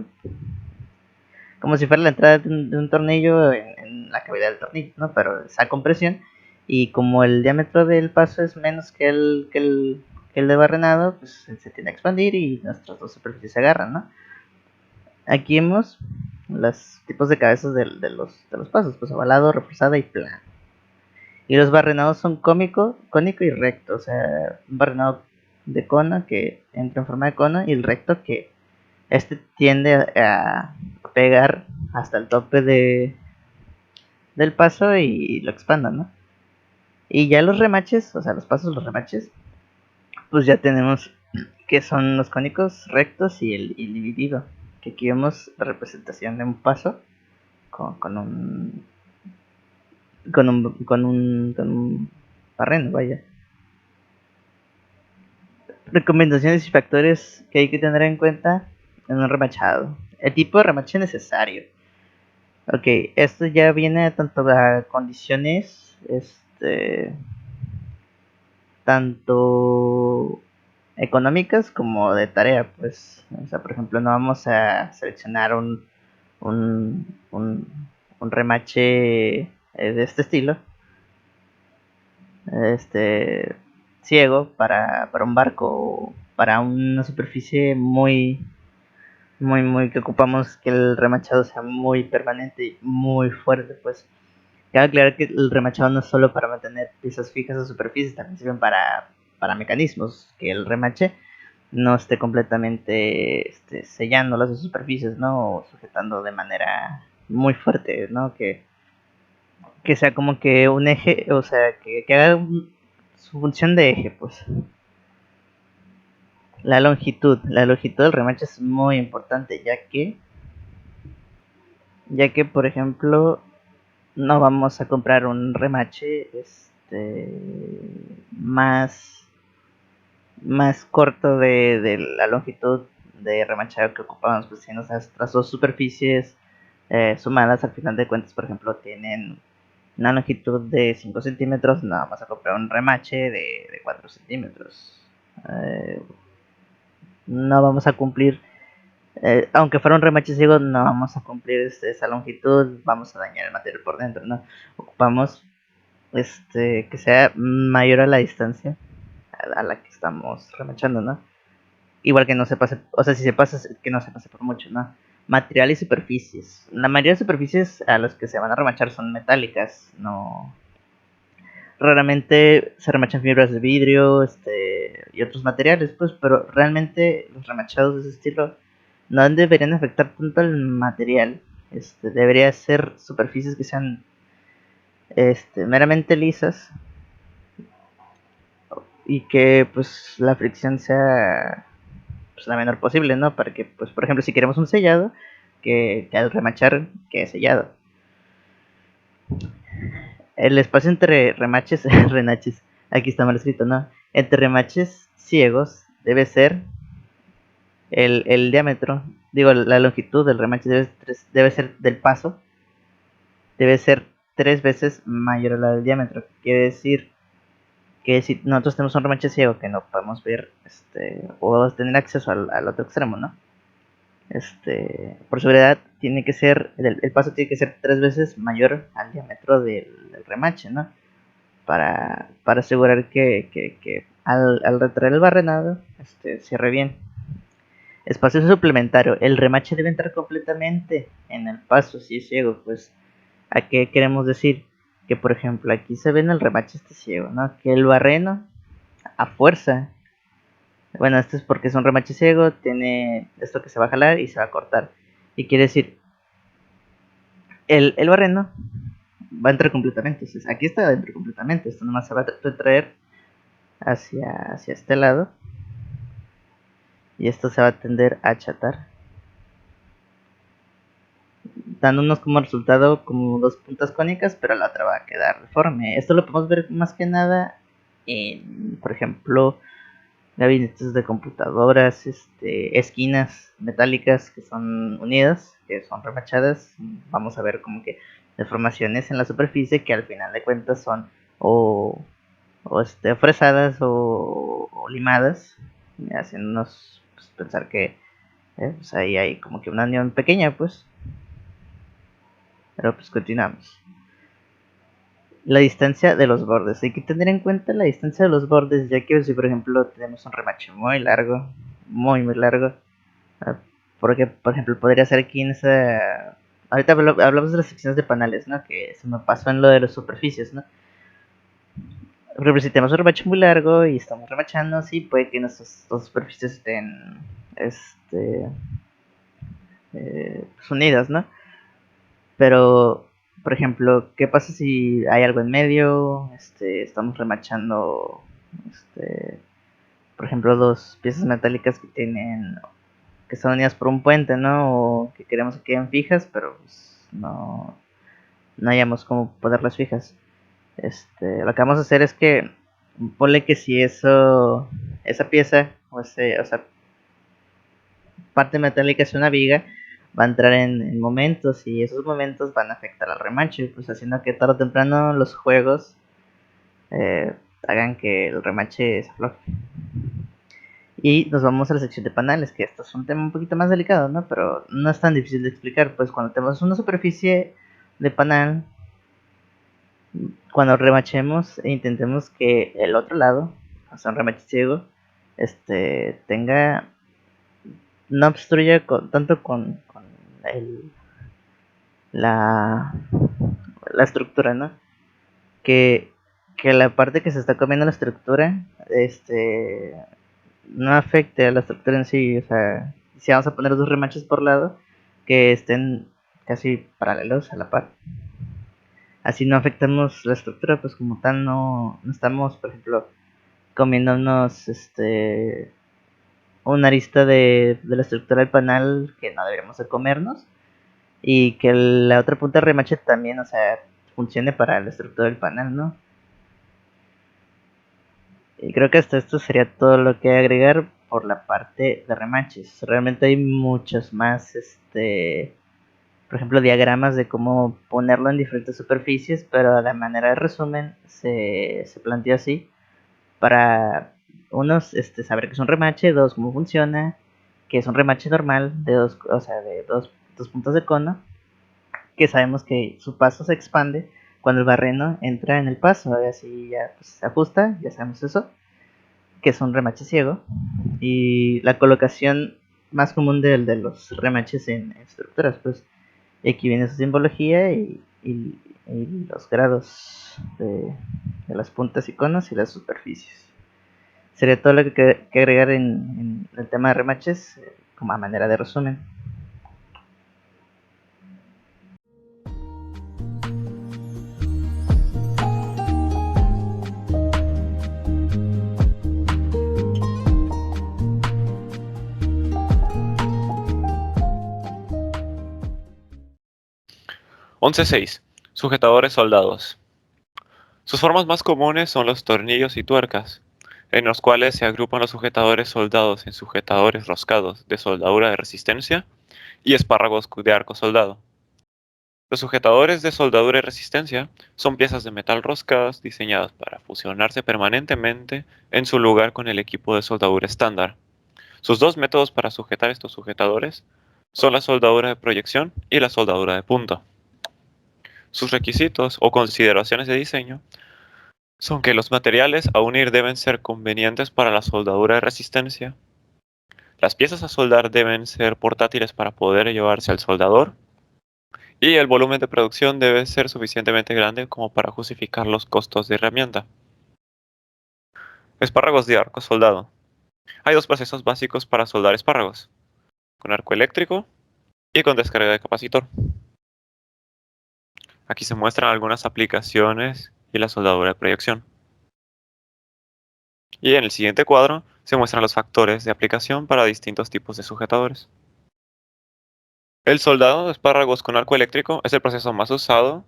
como si fuera la entrada de un tornillo en la cavidad del tornillo, ¿no? Pero esa compresión, y como el diámetro del paso es menos que el de barrenado, pues se tiende a expandir y nuestras dos superficies se agarran, ¿no? Aquí vemos los tipos de cabezas de los pasos, pues ovalado, reforzada y plano. Y los barrenados son cónico y recto, o sea, un barrenado de cono que entra en forma de cono y el recto que tiende a pegar hasta el tope del paso y lo expanda, ¿no? Y ya los remaches, o sea, los remaches, pues ya tenemos que son los cónicos, rectos y el dividido. Que aquí vemos la representación de un paso con un barreno, vaya. Recomendaciones y factores que hay que tener en cuenta en un remachado. El tipo de remache necesario. Ok, esto ya viene tanto a condiciones, tanto económicas como de tarea, pues, o sea, por ejemplo, no vamos a seleccionar un, un, un remache de este estilo, ciego para un barco o para una superficie muy que ocupamos que el remachado sea muy permanente y muy fuerte, pues. Cabe aclarar que el remachado no es solo para mantener piezas fijas o superficies, también sirven para mecanismos, que el remache no esté completamente sellando las superficies, ¿no? O sujetando de manera muy fuerte, ¿no? Que sea como que un eje, o sea, que haga su función de eje, pues. La longitud del remache es muy importante, ya que por ejemplo, no vamos a comprar un remache más corto de la longitud de remachado que ocupamos, pues si nuestras dos superficies sumadas al final de cuentas, por ejemplo, tienen una longitud de 5 centímetros, no vamos a comprar un remache de 4 centímetros. No vamos a cumplir, aunque fuera un remache ciego, no vamos a cumplir esa longitud, vamos a dañar el material por dentro, ¿no? Ocupamos que sea mayor a la distancia a la que estamos remachando, ¿no? Igual que no se pase, o sea, si se pasa, que no se pase por mucho, ¿no? Material y superficies. La mayoría de superficies a las que se van a remachar son metálicas, no Raramente se remachan fibras de vidrio y otros materiales, pues, pero realmente los remachados de ese estilo no deberían afectar tanto al material. Debería ser superficies que sean meramente lisas y que pues la fricción sea pues, la menor posible, ¿no? Para que, pues, por ejemplo, si queremos un sellado, que al remachar quede sellado. El espacio entre remaches, renaches, aquí está mal escrito, ¿no? Entre remaches ciegos debe ser el diámetro, digo, la longitud del remache debe ser del paso, debe ser 3 veces mayor a la del diámetro. Quiere decir que si nosotros tenemos un remache ciego que no podemos ver, o tener acceso al otro extremo, ¿no? Por seguridad tiene que ser, el paso tiene que ser 3 veces mayor al diámetro del remache, ¿no? Para asegurar que al retraer el barrenado, cierre bien. Espacio suplementario. El remache debe entrar completamente en el paso si es ciego. Pues, ¿a qué queremos decir? Que, por ejemplo, aquí se ve en el remache ciego, ¿no? Que el barreno, a fuerza. Bueno, esto es porque es un remache ciego. Tiene esto que se va a jalar y se va a cortar. Y quiere decir, el barreno va a entrar completamente. Entonces, aquí está dentro completamente. Esto nomás se va a retraer hacia este lado. Y esto se va a tender a achatar, dándonos como resultado como 2 puntas cónicas, pero la otra va a quedar deforme. Esto lo podemos ver más que nada en, por ejemplo, gabinetes de computadoras, esquinas metálicas que son unidas, que son remachadas. Vamos a ver como que deformaciones en la superficie que al final de cuentas son o fresadas o limadas, haciéndonos pues, pensar que pues ahí hay como que una unión pequeña, pues. Pero pues continuamos. La distancia de los bordes. Hay que tener en cuenta la distancia de los bordes, ya que si por ejemplo tenemos un remache muy largo, muy largo, porque por ejemplo podría ser aquí en esa... Ahorita hablamos de las secciones de panales, ¿no? Que se me pasó en lo de las superficies, ¿no? Por ejemplo, si tenemos un remache muy largo y estamos remachando, sí, puede que nuestras dos superficies estén pues unidas, ¿no? Pero, por ejemplo, ¿qué pasa si hay algo en medio? Estamos remachando, por ejemplo, 2 piezas metálicas que están unidas por un puente, ¿no? O que queremos que queden fijas, pero pues, no hayamos cómo ponerlas fijas. Lo que vamos a hacer es que, ponle que si esa pieza, o sea, parte metálica es una viga, va a entrar en momentos y esos momentos van a afectar al remache, pues haciendo que tarde o temprano los juegos hagan que el remache se afloje. Y nos vamos a la sección de panales, que esto es un tema un poquito más delicado, ¿no? Pero no es tan difícil de explicar, pues cuando tenemos una superficie de panal, cuando remachemos e intentemos que el otro lado, o sea un remache ciego, tenga, no obstruya tanto con la estructura, ¿no? Que la parte que se está comiendo la estructura, no afecte a la estructura en sí. O sea, si vamos a poner 2 remaches por lado, que estén casi paralelos a la par. Así no afectamos la estructura, pues como tal no estamos, por ejemplo, comiéndonos una arista de la estructura del panal que no deberíamos de comernos. Y que la otra punta de remache también, o sea, funcione para la estructura del panel, ¿no? Y creo que hasta esto sería todo lo que agregar por la parte de remaches. Realmente hay muchos más, por ejemplo, diagramas de cómo ponerlo en diferentes superficies, pero de manera de resumen se plantea así para unos, saber qué es un remache, 2, cómo funciona, que es un remache normal de 2, o sea, de dos puntos de cono, que sabemos que su paso se expande cuando el barreno entra en el paso, así ya pues, se ajusta, ya sabemos eso, que es un remache ciego, y la colocación más común de los remaches en estructuras, pues aquí viene su simbología y los grados de las puntas, iconos y las superficies. Sería todo lo que agregar en el tema de remaches, como a manera de resumen.
Sujetadores soldados. Sus formas más comunes son los tornillos y tuercas, en los cuales se agrupan los sujetadores soldados en sujetadores roscados de soldadura de resistencia y espárragos de arco soldado. Los sujetadores de soldadura y resistencia son piezas de metal roscadas diseñadas para fusionarse permanentemente en su lugar con el equipo de soldadura estándar. Sus dos métodos para sujetar estos sujetadores son la soldadura de proyección y la soldadura de punto. Sus requisitos o consideraciones de diseño son que los materiales a unir deben ser convenientes para la soldadura de resistencia, las piezas a soldar deben ser portátiles para poder llevarse al soldador, y el volumen de producción debe ser suficientemente grande como para justificar los costos de herramienta. Espárragos de arco soldado. Hay dos procesos básicos para soldar espárragos, con arco eléctrico y con descarga de capacitor. Aquí se muestran algunas aplicaciones y la soldadura de proyección. Y en el siguiente cuadro se muestran los factores de aplicación para distintos tipos de sujetadores. El soldado de espárragos con arco eléctrico es el proceso más usado,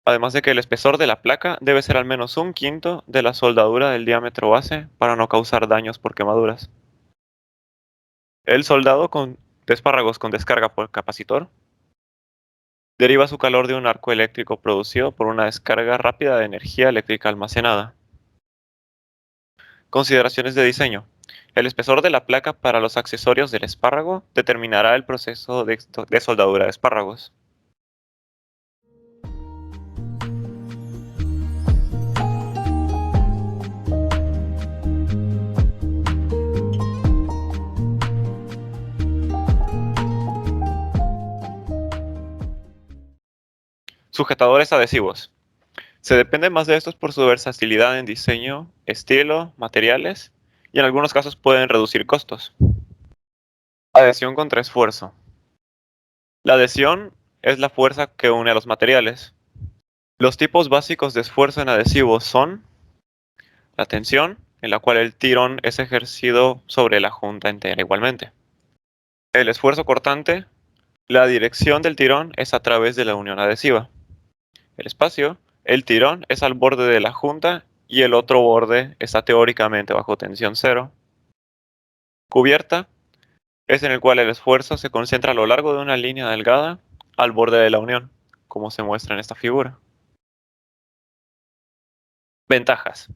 además de que el espesor de la placa debe ser al menos 1/5 de la soldadura del diámetro base para no causar daños por quemaduras. El soldado de espárragos con descarga por capacitor deriva su calor de un arco eléctrico producido por una descarga rápida de energía eléctrica almacenada. Consideraciones de diseño. El espesor de la placa para los accesorios del espárrago determinará el proceso de soldadura de espárragos. Sujetadores adhesivos. Se depende más de estos por su versatilidad en diseño, estilo, materiales y en algunos casos pueden reducir costos. Adhesión contra esfuerzo. La adhesión es la fuerza que une a los materiales. Los tipos básicos de esfuerzo en adhesivos son la tensión, en la cual el tirón es ejercido sobre la junta entera igualmente. El esfuerzo cortante, la dirección del tirón es a través de la unión adhesiva. El espacio, el tirón es al borde de la junta y el otro borde está teóricamente bajo tensión cero. Cubierta es en el cual el esfuerzo se concentra a lo largo de una línea delgada al borde de la unión, como se muestra en esta figura. Ventajas.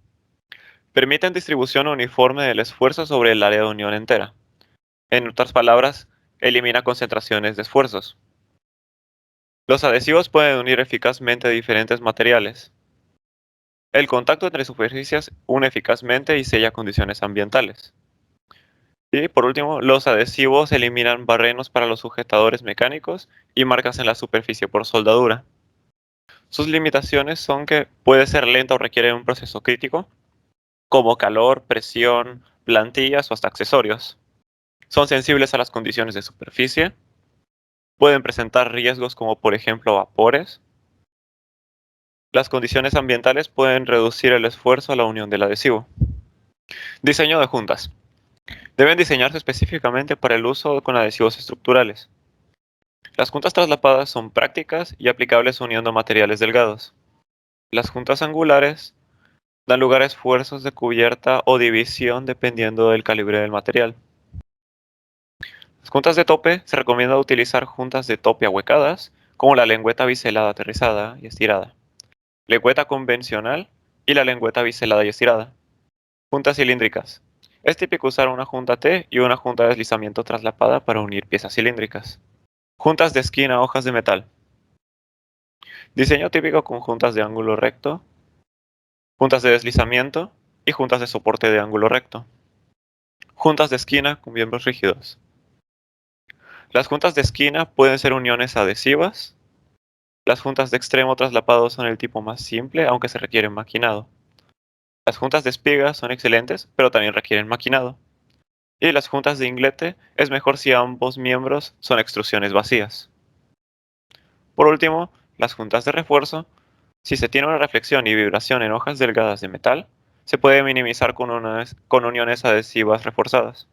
Permiten distribución uniforme del esfuerzo sobre el área de unión entera. En otras palabras, elimina concentraciones de esfuerzos. Los adhesivos pueden unir eficazmente diferentes materiales. El contacto entre superficies une eficazmente y sella condiciones ambientales. Y por último, los adhesivos eliminan barrenos para los sujetadores mecánicos y marcas en la superficie por soldadura. Sus limitaciones son que puede ser lenta o requiere un proceso crítico, como calor, presión, plantillas o hasta accesorios. Son sensibles a las condiciones de superficie. Pueden presentar riesgos como por ejemplo vapores. Las condiciones ambientales pueden reducir el esfuerzo a la unión del adhesivo. Diseño de juntas. Deben diseñarse específicamente para el uso con adhesivos estructurales. Las juntas traslapadas son prácticas y aplicables uniendo materiales delgados. Las juntas angulares dan lugar a esfuerzos de cubierta o división dependiendo del calibre del material. Las juntas de tope se recomienda utilizar juntas de tope ahuecadas, como la lengüeta biselada aterrizada y estirada, lengüeta convencional y la lengüeta biselada y estirada. Juntas cilíndricas. Es típico usar una junta T y una junta de deslizamiento traslapada para unir piezas cilíndricas. Juntas de esquina hojas de metal. Diseño típico con juntas de ángulo recto, juntas de deslizamiento y juntas de soporte de ángulo recto. Juntas de esquina con miembros rígidos. Las juntas de esquina pueden ser uniones adhesivas. Las juntas de extremo traslapado son el tipo más simple, aunque se requiere maquinado. Las juntas de espiga son excelentes, pero también requieren maquinado. Y las juntas de inglete es mejor si ambos miembros son extrusiones vacías. Por último, las juntas de refuerzo. Si se tiene una reflexión y vibración en hojas delgadas de metal, se puede minimizar con uniones adhesivas reforzadas.